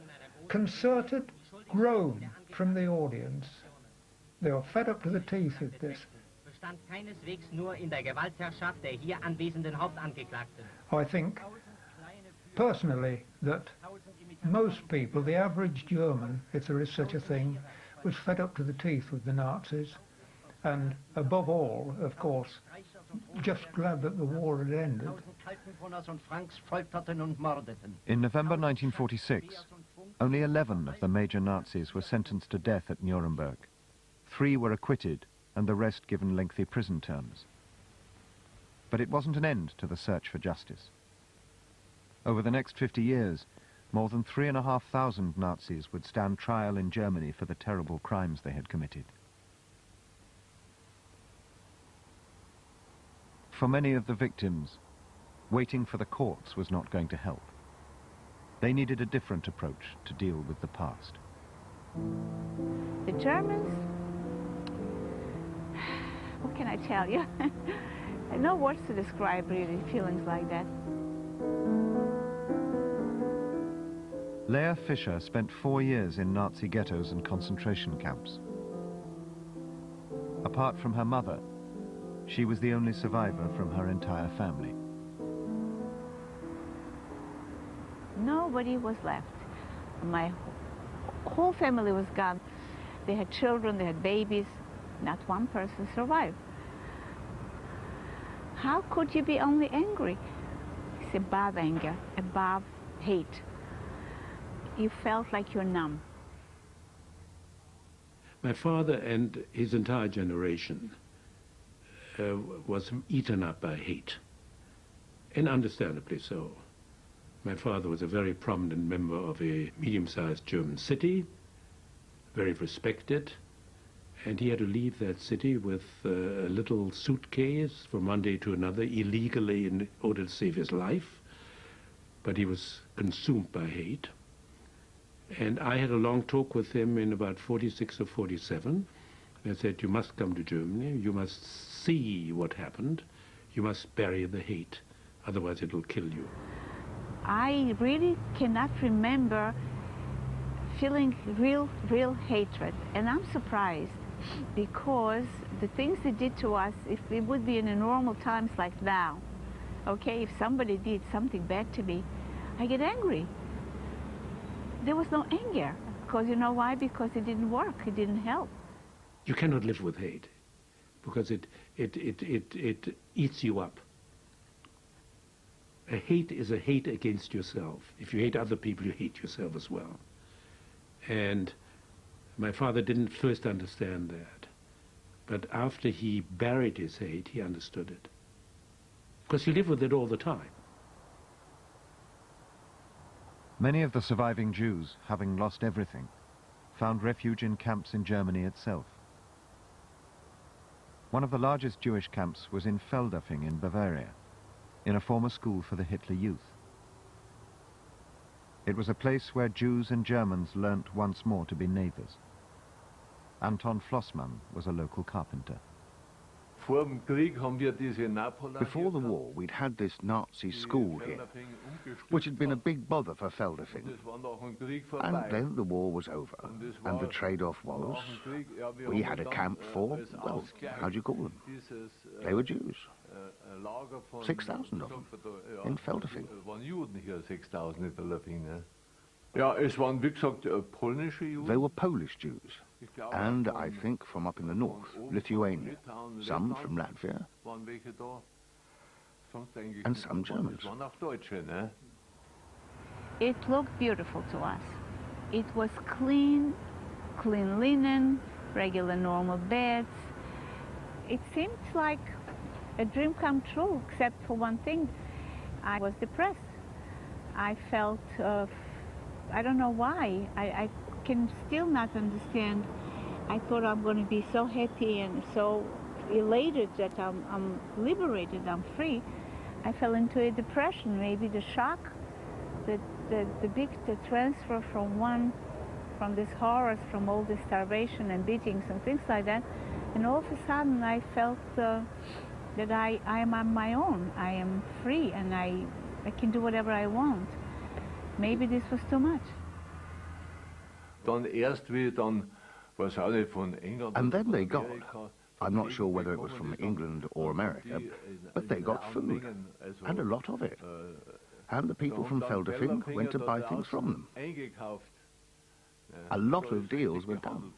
concerted groan from the audience. They were fed up to the teeth with this. I think, personally, that most people, the average German, if there is such a thing, was fed up to the teeth with the Nazis, and above all, of course, just glad that the war had ended. In November 1946, only 11 of the major Nazis were sentenced to death at Nuremberg. 3 were acquitted and the rest given lengthy prison terms. But it wasn't an end to the search for justice. Over the next 50 years, more than 3,500 Nazis would stand trial in Germany for the terrible crimes they had committed. For many of the victims, waiting for the courts was not going to help. They needed a different approach to deal with the past. The Germans, what can I tell you? I have no words to describe really feelings like that. Leah Fischer spent 4 years in Nazi ghettos and concentration camps. Apart from her mother, she was the only survivor from her entire family. Nobody was left. My whole family was gone. They had children, they had babies. Not one person survived. How could you be only angry? It's above anger, above hate. You felt like you're numb. My father and his entire generation was eaten up by hate, and understandably so. My father was a very prominent member of a medium-sized German city, very respected, and he had to leave that city with a little suitcase from one day to another illegally in order to save his life, but he was consumed by hate. And I had a long talk with him in about 46 or 47. I said, you must come to Germany, you must see what happened, you must bury the hate, otherwise it'll kill you. I really cannot remember feeling real hatred, and I'm surprised because the things they did to us, if it would be in a normal times like now, okay, if somebody did something bad to me, I get angry. There was no anger, because you know why? Because it didn't work, it didn't help. You cannot live with hate, because it eats you up. A hate is a hate against yourself. If you hate other people, you hate yourself as well. And my father didn't first understand that. But after he buried his hate, he understood it. Because he lived with it all the time. Many of the surviving Jews, having lost everything, found refuge in camps in Germany itself. One of the largest Jewish camps was in Feldafing in Bavaria, in a former school for the Hitler Youth. It was a place where Jews and Germans learnt once more to be neighbors. Anton Flossmann was a local carpenter. Before the war, we'd had this Nazi school here, which had been a big bother for Feldafing. And then the war was over, and the trade-off was, we had a camp for, well, how do you call them? They were Jews. 6,000 of them, in Feldafing. They were Polish Jews. and I think from up in the north, Lithuania, some from Latvia, and some Germans. It looked beautiful to us. It was clean linen, regular normal beds. It seemed like a dream come true, except for one thing. I was depressed. I felt, I don't know why. I can still not understand. I thought I'm going to be so happy and so elated that I'm liberated, I'm free. I fell into a depression, maybe the shock, the transfer from this horrors, from all this starvation and beatings and things like that. And all of a sudden I felt that I am on my own. I am free and I can do whatever I want. Maybe this was too much. And then they got, I'm not sure whether it was from England or America, but they got food, and a lot of it. And the people from Feldafing went to buy things from them. A lot of deals were done.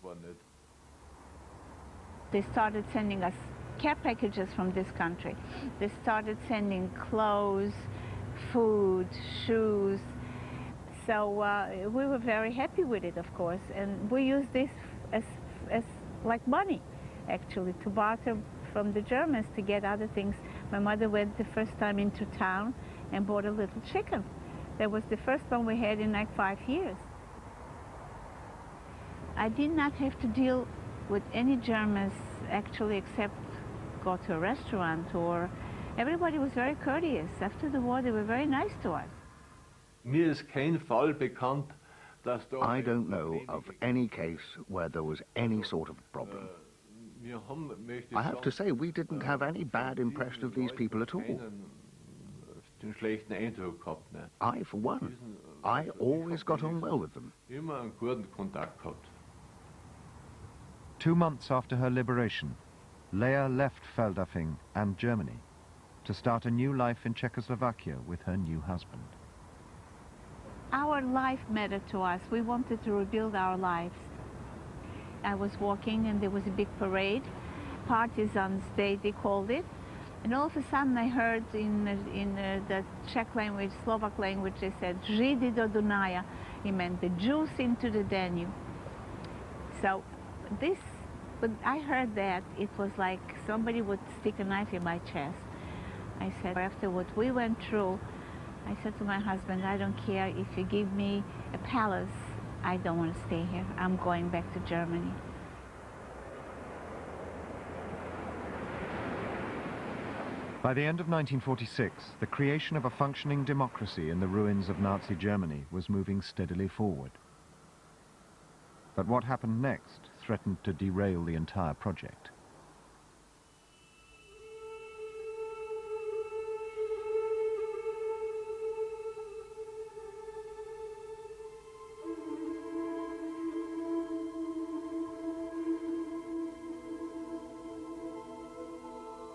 They started sending us care packages from this country. They started sending clothes, food, shoes. So we were very happy with it, of course, and we used this as like money, actually, to barter from the Germans to get other things. My mother went the first time into town and bought a little chicken. That was the first one we had in like 5 years. I did not have to deal with any Germans, actually, except go to a restaurant, or everybody was very courteous. After the war, they were very nice to us. I don't know of any case where there was any sort of problem. I have to say, we didn't have any bad impression of these people at all. I, for one, I always got on well with them. 2 months after her liberation, Leah left Feldafing and Germany to start a new life in Czechoslovakia with her new husband. Our life mattered to us. We wanted to rebuild our lives. I was walking and there was a big parade, Partisans Day they called it, and all of a sudden I heard in the Czech language, Slovak language, they said Židi do Dunaja. It meant the Jews into the Danube. So when I heard that, it was like somebody would stick a knife in my chest. I said, after what we went through, I said to my husband, I don't care if you give me a palace, I don't want to stay here. I'm going back to Germany. By the end of 1946, the creation of a functioning democracy in the ruins of Nazi Germany was moving steadily forward. But what happened next threatened to derail the entire project.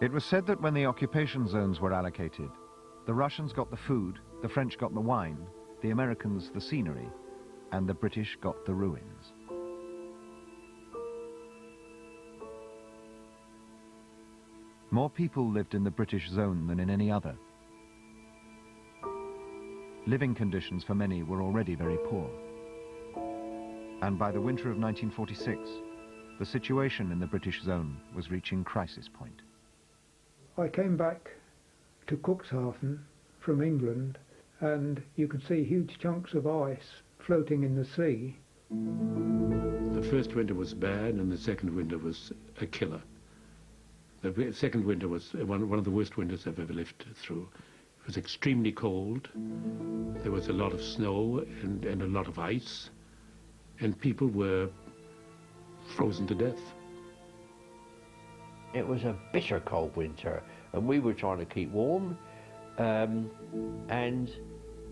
It was said that when the occupation zones were allocated, the Russians got the food, the French got the wine, the Americans the scenery, and the British got the ruins. More people lived in the British zone than in any other. Living conditions for many were already very poor. And by the winter of 1946, the situation in the British zone was reaching crisis point. I came back to Cuxhaven from England, and you could see huge chunks of ice floating in the sea. The first winter was bad, and the second winter was a killer. The second winter was one of the worst winters I've ever lived through. It was extremely cold. There was a lot of snow and a lot of ice, and people were frozen to death. It was a bitter cold winter, and we were trying to keep warm, and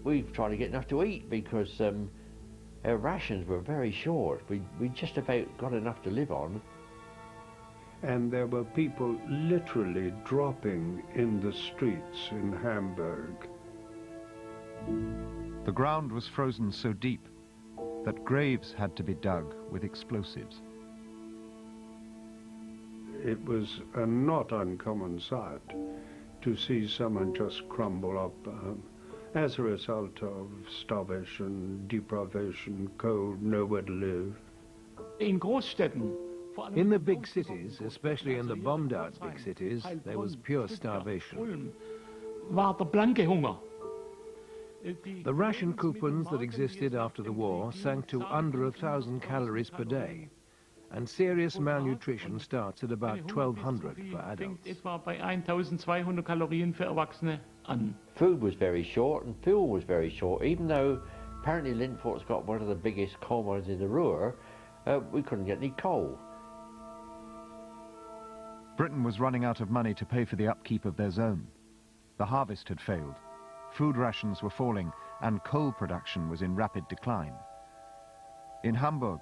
we were trying to get enough to eat because our rations were very short. We just about got enough to live on. And there were people literally dropping in the streets in Hamburg. The ground was frozen so deep that graves had to be dug with explosives. it was a not uncommon sight to see someone just crumble up as a result of starvation, deprivation, cold, nowhere to live. In the big cities, especially in the bombed-out big cities, there was pure starvation. The ration coupons that existed after the war sank to under 1,000 calories per day, and serious malnutrition starts at about 1,200 for adults. Food was very short and fuel was very short. Even though apparently Lindfort's got one of the biggest coal mines in the Ruhr, we couldn't get any coal. Britain was running out of money to pay for the upkeep of their zone. The harvest had failed, food rations were falling, and coal production was in rapid decline. In Hamburg,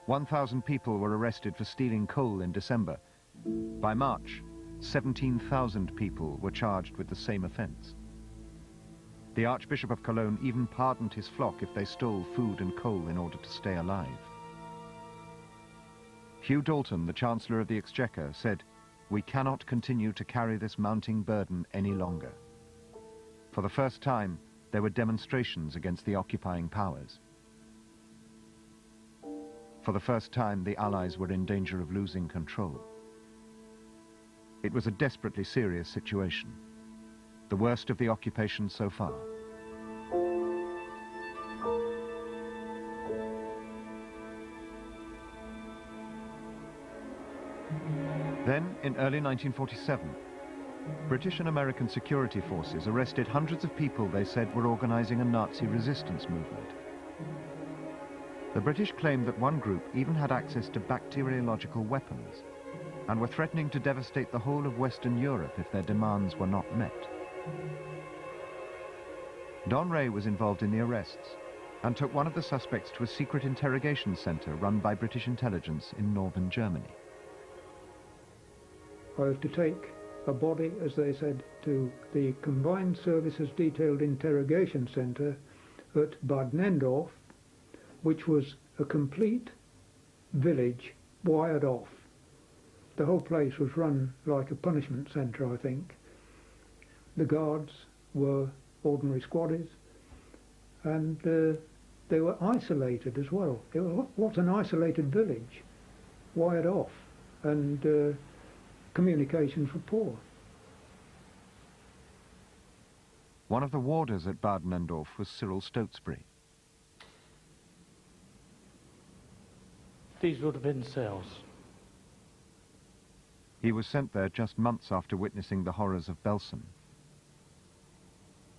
1,000 people were arrested for stealing coal in December. By March, 17,000 people were charged with the same offence. The Archbishop of Cologne even pardoned his flock if they stole food and coal in order to stay alive. Hugh Dalton, the Chancellor of the Exchequer, said, "We cannot continue to carry this mounting burden any longer." For the first time, there were demonstrations against the occupying powers. For the first time, the Allies were in danger of losing control. It was a desperately serious situation, the worst of the occupation so far. Then, in early 1947, British and American security forces arrested hundreds of people they said were organizing a Nazi resistance movement. The British claimed that one group even had access to bacteriological weapons and were threatening to devastate the whole of Western Europe if their demands were not met. Don Ray was involved in the arrests and took one of the suspects to a secret interrogation center run by British intelligence in northern Germany. I was to take a body, as they said, to the Combined Services Detailed Interrogation Centre at Bad Nendorf, which was a complete village wired off. The whole place was run like a punishment centre, I think. The guards were ordinary squaddies, and they were isolated as well. It was, what an isolated village, wired off, and communications were poor. One of the warders at Bad Nendorf was Cyril Stotesbury. These would have been cells. He was sent there just months after witnessing the horrors of Belsen.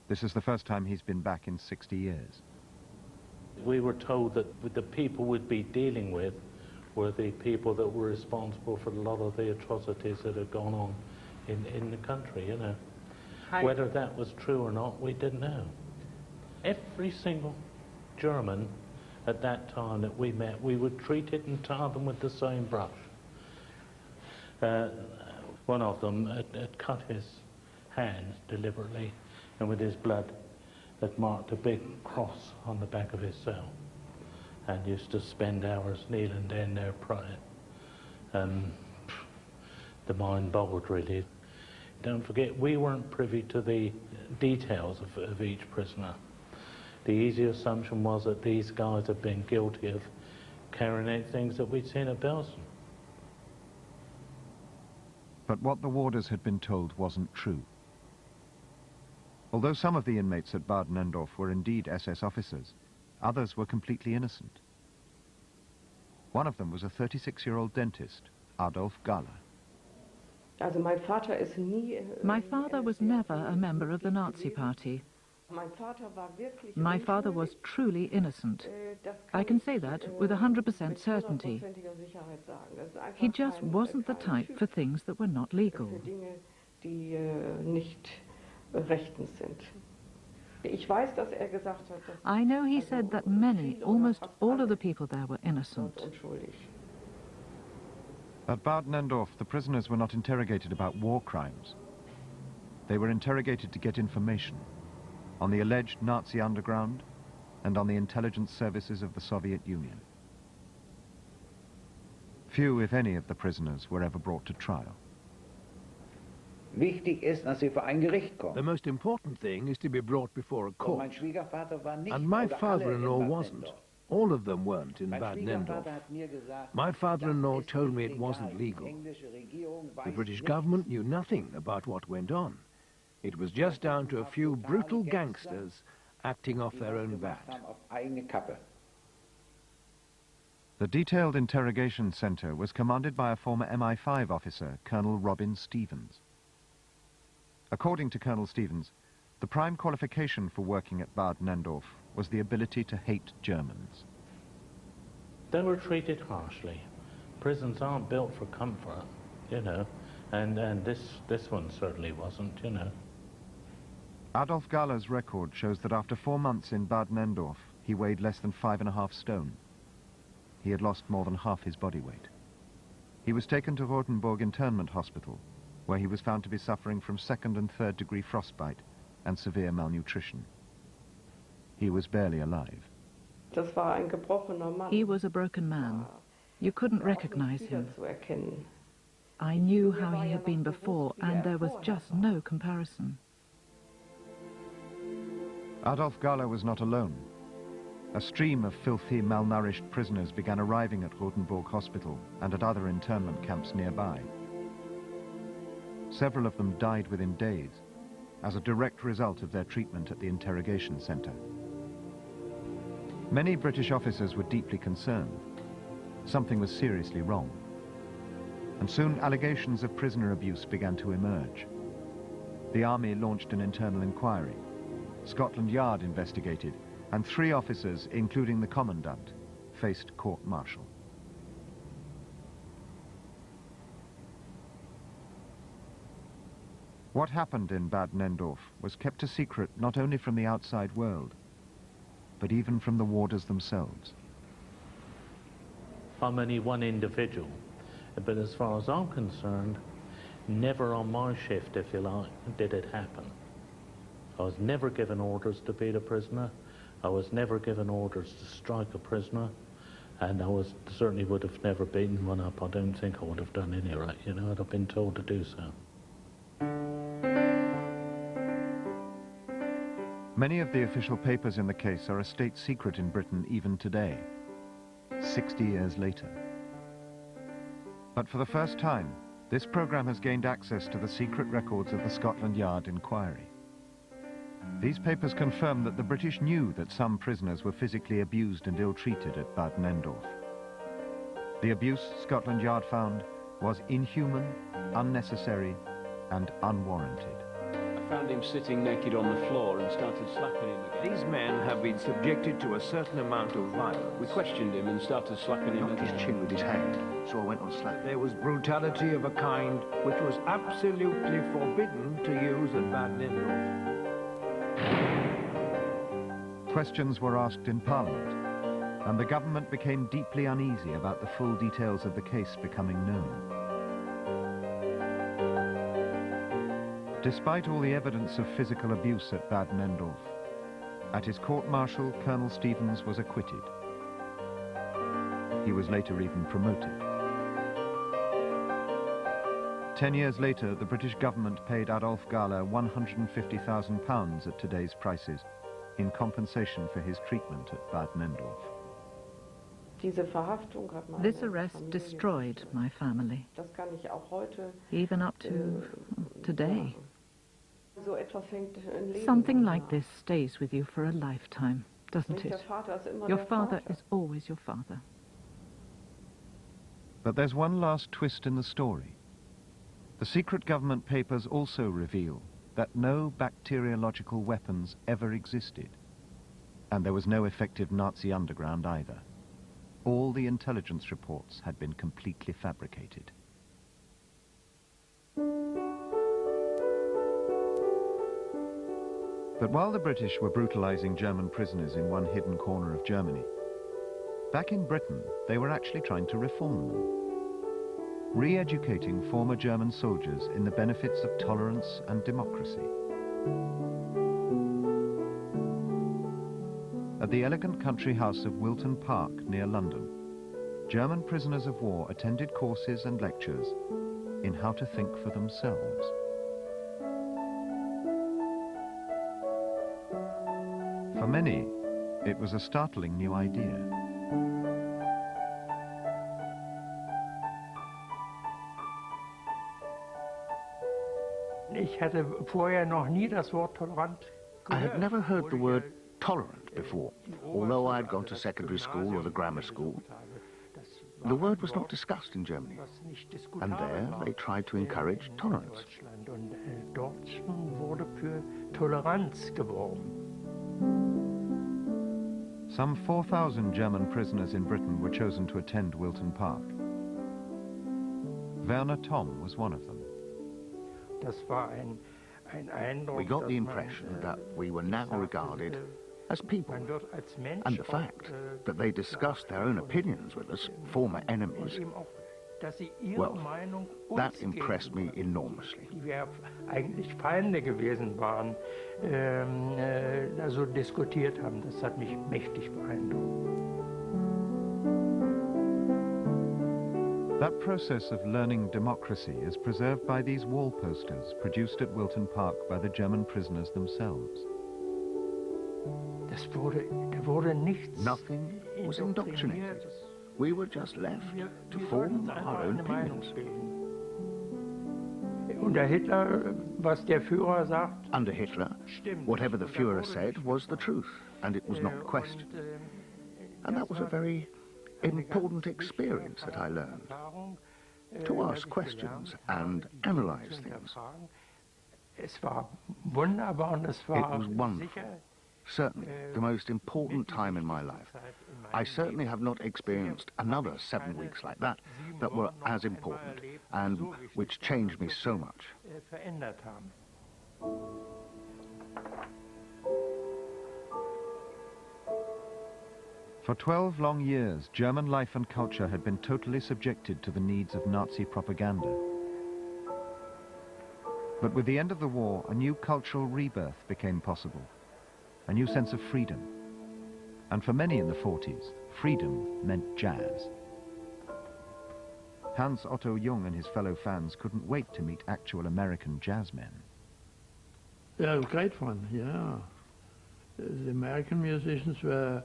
This is the first time he's been back in 60 years. We were told that the people we'd be dealing with were the people that were responsible for a lot of the atrocities that had gone on in the country, you know. Whether that was true or not, we didn't know. Every single German at that time that we met, we would treat it and tar them with the same brush. One of them had cut his hand deliberately, and with his blood had marked a big cross on the back of his cell, and used to spend hours kneeling down there praying. The mind boggled, really. Don't forget, we weren't privy to the details of each prisoner. The easy assumption was that these guys had been guilty of carrying out things that we'd seen at Belsen. But what the warders had been told wasn't true. Although some of the inmates at Bad Nendorf were indeed SS officers, others were completely innocent. One of them was a 36-year-old dentist, Adolf Gahler. My father was never a member of the Nazi Party. My father was truly innocent. I can say that with 100% certainty. He just wasn't the type for things that were not legal. I know he said that many, almost all of the people there were innocent. At Bad Nendorf, the prisoners were not interrogated about war crimes. They were interrogated to get information on the alleged Nazi underground and on the intelligence services of the Soviet Union. Few, if any, of the prisoners were ever brought to trial. The most important thing is to be brought before a court. And my father-in-law wasn't. All of them weren't in Bad Nendorf. My father-in-law told me it wasn't legal. The British government knew nothing about what went on. It was just down to a few brutal gangsters acting off their own bat. The detailed interrogation centre was commanded by a former MI5 officer, Colonel Robin Stevens. According to Colonel Stevens, the prime qualification for working at Bad Nendorf was the ability to hate Germans. They were treated harshly. Prisons aren't built for comfort, you know, and this one certainly wasn't, you know. Adolf Galler's record shows that after 4 months in Bad Nendorf, he weighed less than 5.5 stone. He had lost more than half his body weight. He was taken to Rotenburg Internment Hospital, where he was found to be suffering from 2nd and 3rd degree frostbite and severe malnutrition. He was barely alive. He was a broken man. You couldn't recognize him. I knew how he had been before, and there was just no comparison. Adolf Galler was not alone. A stream of filthy, malnourished prisoners began arriving at Rotenburg Hospital and at other internment camps nearby. Several of them died within days as a direct result of their treatment at the interrogation centre. Many British officers were deeply concerned. Something was seriously wrong. And soon allegations of prisoner abuse began to emerge. The army launched an internal inquiry. Scotland Yard investigated, and 3 officers, including the commandant, faced court-martial. What happened in Bad Nendorf was kept a secret not only from the outside world, but even from the warders themselves. I'm only one individual, but as far as I'm concerned, never on my shift, if you like, did it happen. I was never given orders to beat a prisoner. I was never given orders to strike a prisoner, and I certainly would have never beaten one up. I don't think I would have done any right, you know, I'd have been told to do so. Many of the official papers in the case are a state secret in Britain even today, 60 years later. But for the first time, this programme has gained access to the secret records of the Scotland Yard inquiry. These papers confirm that the British knew that some prisoners were physically abused and ill-treated at Bad Nendorf. The abuse, Scotland Yard found, was inhuman, unnecessary, and unwarranted. I found him sitting naked on the floor and started slapping him again. These men have been subjected to a certain amount of violence. We questioned him and started slapping him again. Knocked his chin with his hand, so I went on slapping. There was brutality of a kind which was absolutely forbidden to use at Bad Nendorf. Questions were asked in Parliament, and the government became deeply uneasy about the full details of the case becoming known. Despite all the evidence of physical abuse at Bad Nendorf, at his court-martial, Colonel Stevens was acquitted. He was later even promoted. 10 years later, the British government paid Adolf Galler £150,000 at today's prices in compensation for his treatment at Bad Nendorf. This arrest destroyed my family, even up to today. Something like this stays with you for a lifetime, doesn't it? Your father is always your father. But there's one last twist in the story. The secret government papers also reveal that no bacteriological weapons ever existed, and there was no effective Nazi underground either. All the intelligence reports had been completely fabricated. But while the British were brutalizing German prisoners in one hidden corner of Germany, back in Britain, they were actually trying to reform them, re-educating former German soldiers in the benefits of tolerance and democracy. At the elegant country house of Wilton Park near London, German prisoners of war attended courses and lectures in how to think for themselves. For many, it was a startling new idea. I had never heard the word tolerant before, although I had gone to secondary school or the grammar school. The word was not discussed in Germany, and there they tried to encourage tolerance. Some 4,000 German prisoners in Britain were chosen to attend Wilton Park. Werner Thom was one of them. We got the impression that we were now regarded as people, and the fact that they discussed their own opinions with us, former enemies, well, that impressed me enormously. That process of learning democracy is preserved by these wall posters produced at Wilton Park by the German prisoners themselves. Nothing was indoctrinated. We were just left to form our own opinions. Under Hitler, whatever the Führer said was the truth, and it was not questioned. And that was a very important experience that I learned, to ask questions and analyze things. It was wonderful. Certainly the most important time in my life. I certainly have not experienced another 7 weeks like that were as important and which changed me so much. For 12 long years, German life and culture had been totally subjected to the needs of Nazi propaganda. But with the end of the war, a new cultural rebirth became possible. A new sense of freedom. And for many in the 40s, freedom meant jazz. Hans Otto Jung and his fellow fans couldn't wait to meet actual American jazzmen. Yeah, it was great fun, yeah. The American musicians were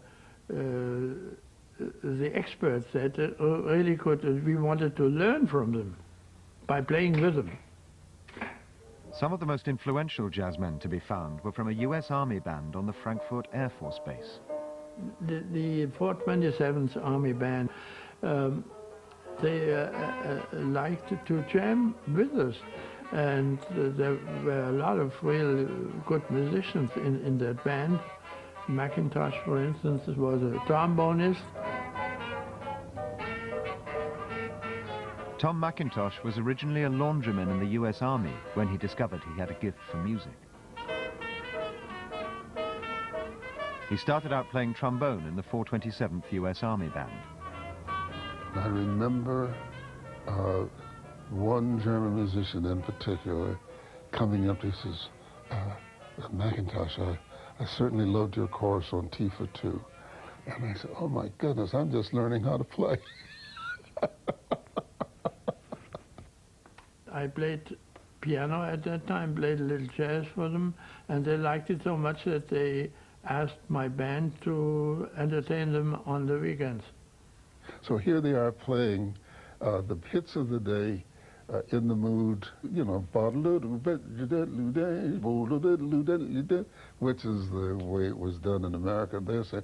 the experts that really we wanted to learn from them by playing with them. Some of the most influential jazzmen to be found were from a US Army band on the Frankfurt Air Force Base. The 427th Army Band, they liked to jam with us, and there were a lot of real good musicians in that band. McIntosh, for instance, was a trombonist. Tom McIntosh was originally a laundryman in the US Army when he discovered he had a gift for music. He started out playing trombone in the 427th US Army Band. I remember one German musician in particular coming up to me, he says, McIntosh, I certainly loved your chorus on T for Two. And I said, oh my goodness, I'm just learning how to play. I played piano at that time, played a little jazz for them, and they liked it so much that they asked my band to entertain them on the weekends. So here they are playing the hits of the day, in the mood, you know, which is the way it was done in America. They say,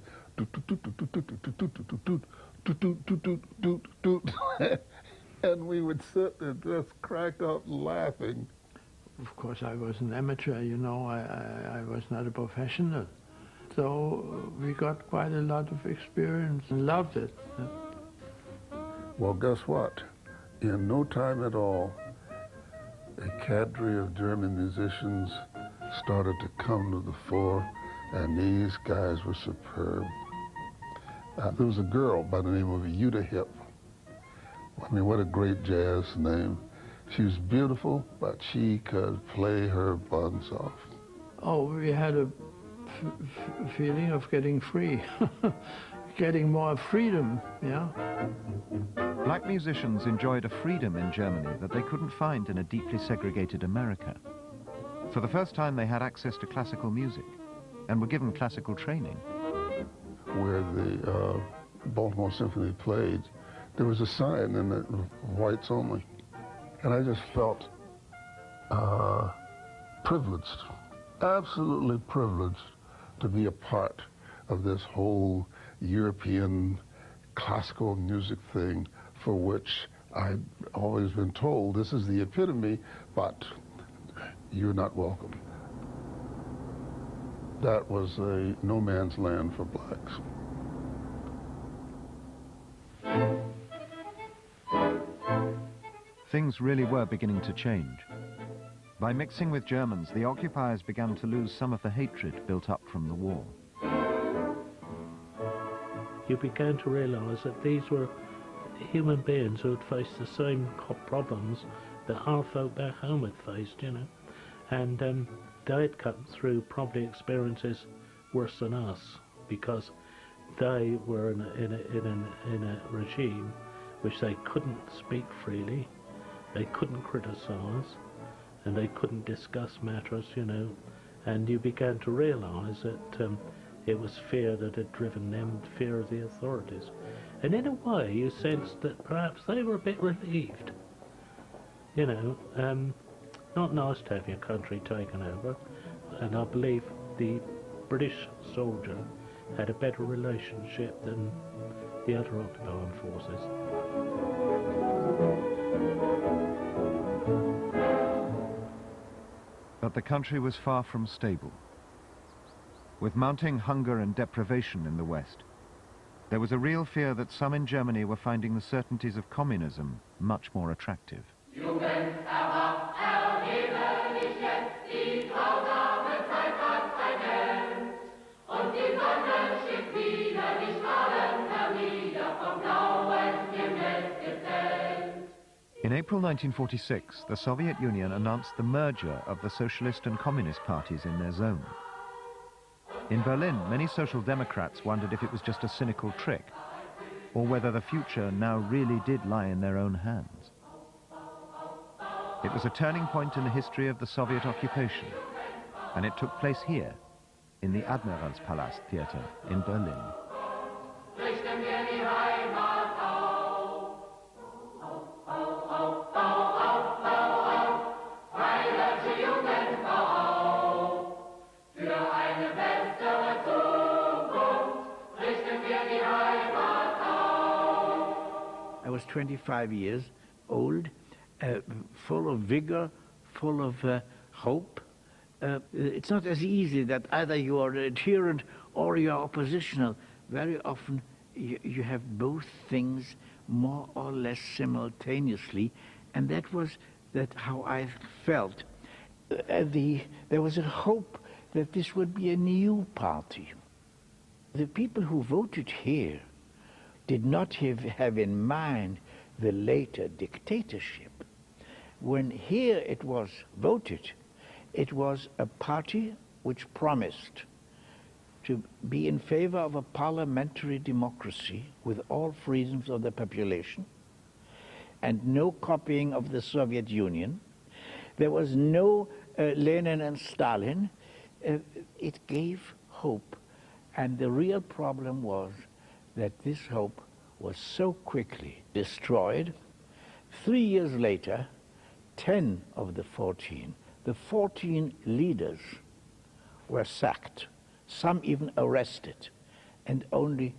and we would sit and just crack up laughing. Of course, I was an amateur, you know, I was not a professional. So we got quite a lot of experience and loved it. Well, guess what? In no time at all, a cadre of German musicians started to come to the fore, and these guys were superb. There was a girl by the name of Jutta Hip. I mean, what a great jazz name. She was beautiful, but she could play her buns off. Oh, we had a feeling of getting free. getting more freedom, yeah. Black musicians enjoyed a freedom in Germany that they couldn't find in a deeply segregated America. For the first time, they had access to classical music and were given classical training. Where the Baltimore Symphony played, there was a sign in it, whites only. And I just felt privileged, absolutely privileged to be a part of this whole European classical music thing, for which I'd always been told this is the epitome, but you're not welcome. That was a no man's land for blacks. Things really were beginning to change. By mixing with Germans, the occupiers began to lose some of the hatred built up from the war. You began to realise that these were human beings who had faced the same problems that our folk back home had faced, you know, and they had come through probably experiences worse than us, because they were in a regime which they couldn't speak freely, they couldn't criticise, and they couldn't discuss matters, you know, and you began to realise that it was fear that had driven them, fear of the authorities. And in a way, you sensed that perhaps they were a bit relieved. You know, not nice to have your country taken over, and I believe the British soldier had a better relationship than the other occupying forces. But the country was far from stable. With mounting hunger and deprivation in the West, there was a real fear that some in Germany were finding the certainties of communism much more attractive. In April 1946, the Soviet Union announced the merger of the Socialist and Communist parties in their zone. In Berlin, many Social Democrats wondered if it was just a cynical trick, or whether the future now really did lie in their own hands. It was a turning point in the history of the Soviet occupation, and it took place here, in the Admiralspalast Theater in Berlin. I was 25 years old, full of vigor, full of hope. It's not as easy that either you are adherent or you are oppositional. Very often you have both things more or less simultaneously, and that was how I felt. There was a hope that this would be a new party. The people who voted here did not have in mind the later dictatorship. When here it was voted, it was a party which promised to be in favor of a parliamentary democracy with all freedoms of the population and no copying of the Soviet Union. There was no Lenin and Stalin. It gave hope, and the real problem was that this hope was so quickly destroyed. 3 years later, 10 of the 14 leaders were sacked, some even arrested, and only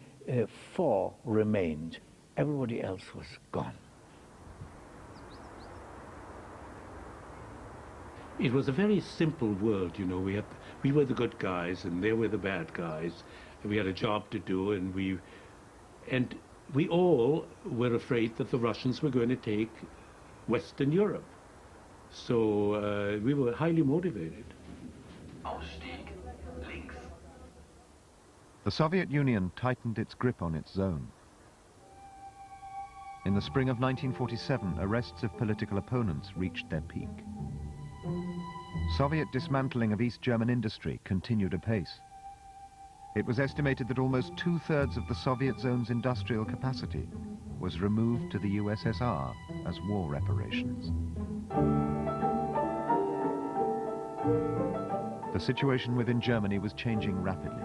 4 remained. Everybody else was gone. It was a very simple world, you know. We were the good guys and they were the bad guys. We had a job to do, and we all were afraid that the Russians were going to take Western Europe. So we were highly motivated. The Soviet Union tightened its grip on its zone. In the spring of 1947, arrests of political opponents reached their peak. Soviet dismantling of East German industry continued apace. It was estimated that almost 2/3 of the Soviet zone's industrial capacity was removed to the USSR as war reparations. The situation within Germany was changing rapidly.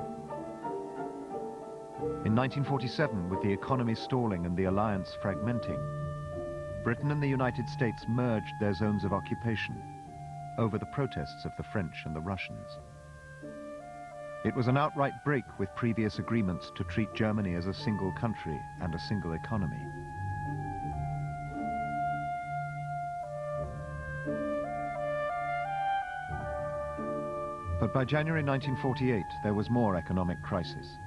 In 1947, with the economy stalling and the alliance fragmenting, Britain and the United States merged their zones of occupation over the protests of the French and the Russians. It was an outright break with previous agreements to treat Germany as a single country and a single economy. But by January 1948, there was more economic crisis,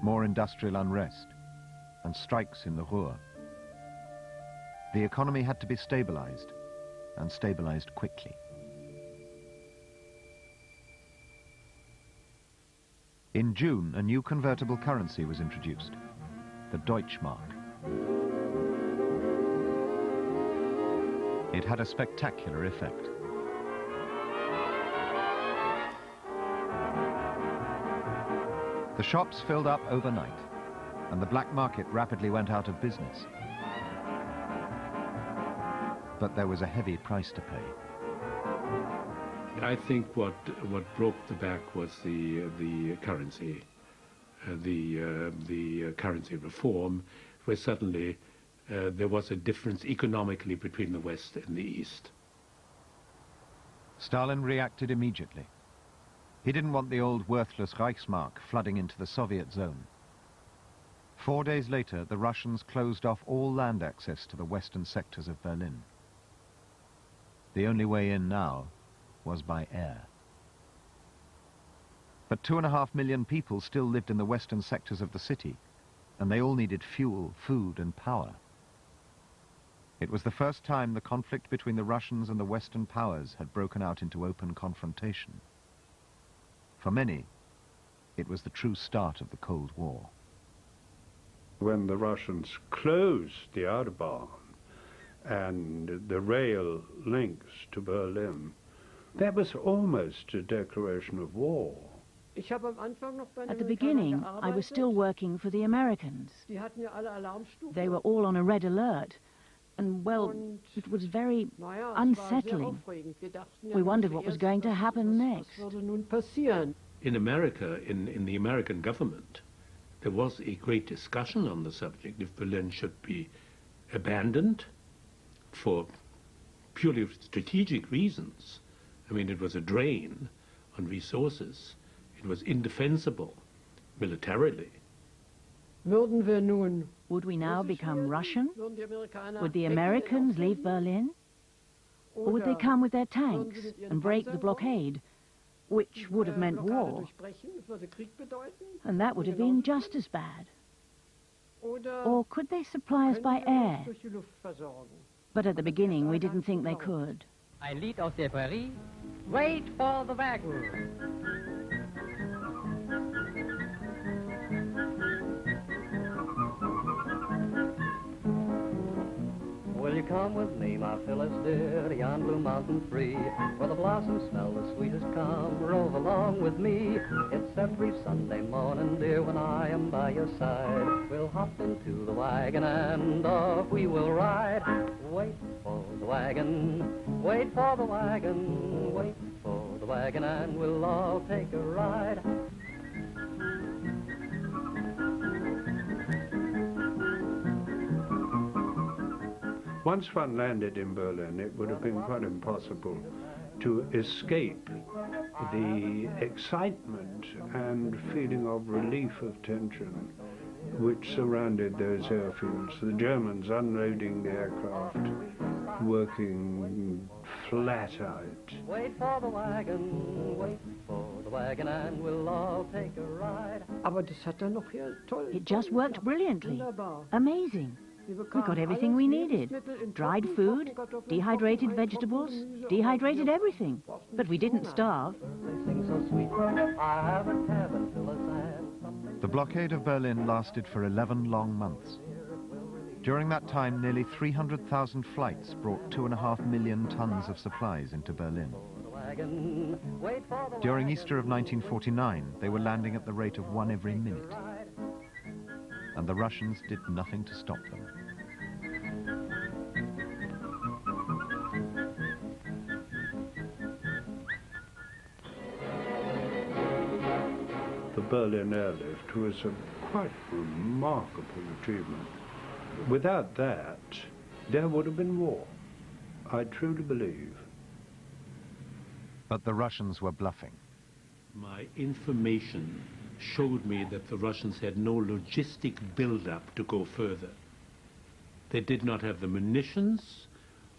more industrial unrest, and strikes in the Ruhr. The economy had to be stabilized, and stabilized quickly. In June, a new convertible currency was introduced, the Deutschmark. It had a spectacular effect. The shops filled up overnight, and the black market rapidly went out of business. But there was a heavy price to pay. I think what broke the back was the currency, the currency reform, where suddenly there was a difference economically between the West and the East. Stalin reacted immediately. He didn't want the old worthless Reichsmark flooding into the Soviet zone. 4 days later, the Russians closed off all land access to the western sectors of Berlin. The only way in now was by air. But 2.5 million people still lived in the western sectors of the city, and they all needed fuel, food, and power. It was the first time the conflict between the Russians and the Western powers had broken out into open confrontation. For many, it was the true start of the Cold War. When the Russians closed the Autobahn and the rail links to Berlin, that was almost a declaration of war. At the beginning, I was still working for the Americans. They were all on a red alert. And, well, it was very unsettling. We wondered what was going to happen next. In America, in the American government, there was a great discussion on the subject if Berlin should be abandoned for purely strategic reasons. I mean, it was a drain on resources. It was indefensible militarily. Would we now become Russian? Would the Americans leave Berlin? Or would they come with their tanks and break the blockade, which would have meant war? And that would have been just as bad. Or could they supply us by air? But at the beginning, we didn't think they could. Ein Lied aus der Prärie. Wait for the wagon. Will you come with me, my Phyllis dear, to yon blue mountain free, where the blossoms smell the sweetest? Come, rove along with me. It's every Sunday morning, dear, when I am by your side. We'll hop into the wagon and off we will ride. Wait for the wagon, wait for the wagon, wait for the wagon, and we'll all take a ride. Once one landed in Berlin, it would have been quite impossible to escape the excitement and feeling of relief of tension which surrounded those airfields. The Germans unloading the aircraft, working flat out. Wait for the wagon, and we'll all take a ride. It just worked brilliantly. Amazing. We got everything we needed. Dried food, dehydrated vegetables, dehydrated everything. But we didn't starve. The blockade of Berlin lasted for 11 long months. During that time, nearly 300,000 flights brought 2.5 million tons of supplies into Berlin. wagon. Wait for the During Easter of 1949, they were landing at the rate of 1 every minute. And the Russians did nothing to stop them. The Berlin airlift was a quite remarkable achievement. Without that, there would have been war. I truly believe. But the Russians were bluffing. My information showed me that the Russians had no logistic build-up to go further. They did not have the munitions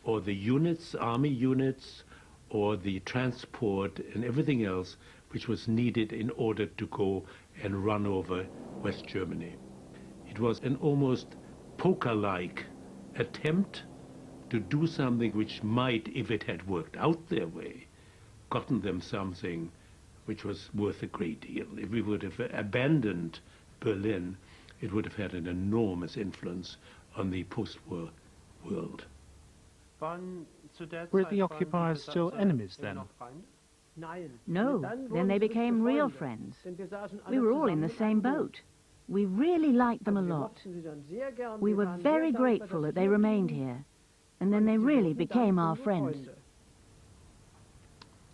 or the units, army units, or the transport and everything else which was needed in order to go and run over West Germany. It was an almost poker-like attempt to do something which might, if it had worked out their way, gotten them something which was worth a great deal. If we would have abandoned Berlin, it would have had an enormous influence on the post-war world. Were the occupiers still enemies then? No, then they became real friends. We were all in the same boat. We really liked them a lot. We were very grateful that they remained here, and then they really became our friends.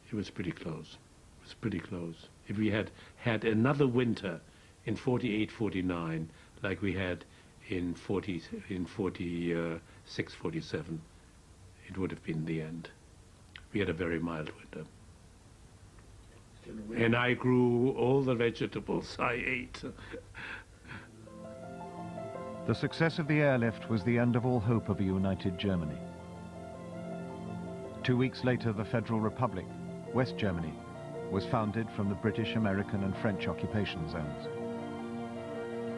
It was pretty close. It was pretty close. If we had had another winter in 48, 49, like we had in 46, 47, it would have been the end. We had a very mild winter. And I grew all the vegetables I ate. The success of the airlift was the end of all hope of a united Germany. 2 weeks later, the Federal Republic, West Germany, was founded from the British, American and French occupation zones.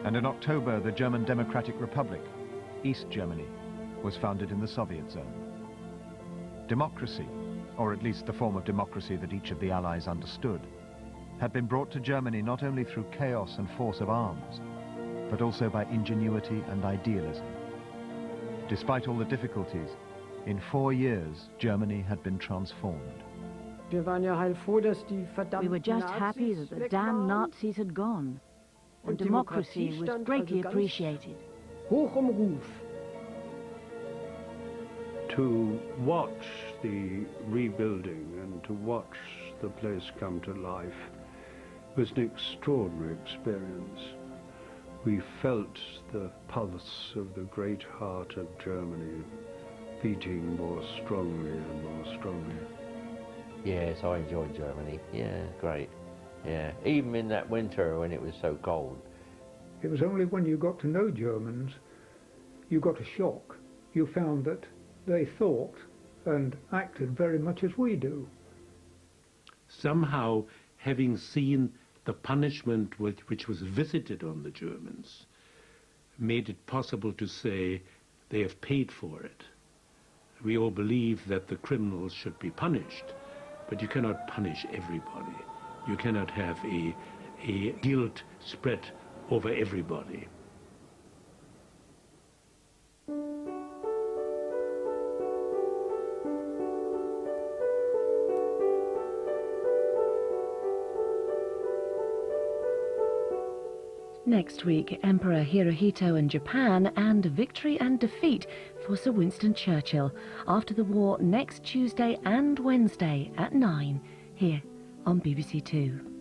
And in October, the German Democratic Republic, East Germany, was founded in the Soviet zone. Democracy, or at least the form of democracy that each of the Allies understood, had been brought to Germany not only through chaos and force of arms, but also by ingenuity and idealism. Despite all the difficulties, in 4 years, Germany had been transformed. We were just happy that the damn Nazis had gone, and democracy was greatly appreciated. To watch the rebuilding and to watch the place come to life was an extraordinary experience. We felt the pulse of the great heart of Germany beating more strongly and more strongly. Yes, I enjoyed Germany. Yeah, great. Yeah, even in that winter when it was so cold. It was only when you got to know Germans, you got a shock. You found that they thought and acted very much as we do. Somehow, having seen the punishment which was visited on the Germans, made it possible to say they have paid for it. We all believe that the criminals should be punished, but you cannot punish everybody. You cannot have a guilt spread over everybody. Next week, Emperor Hirohito and Japan, and victory and defeat for Sir Winston Churchill after the war next Tuesday and Wednesday at 9 here on BBC Two.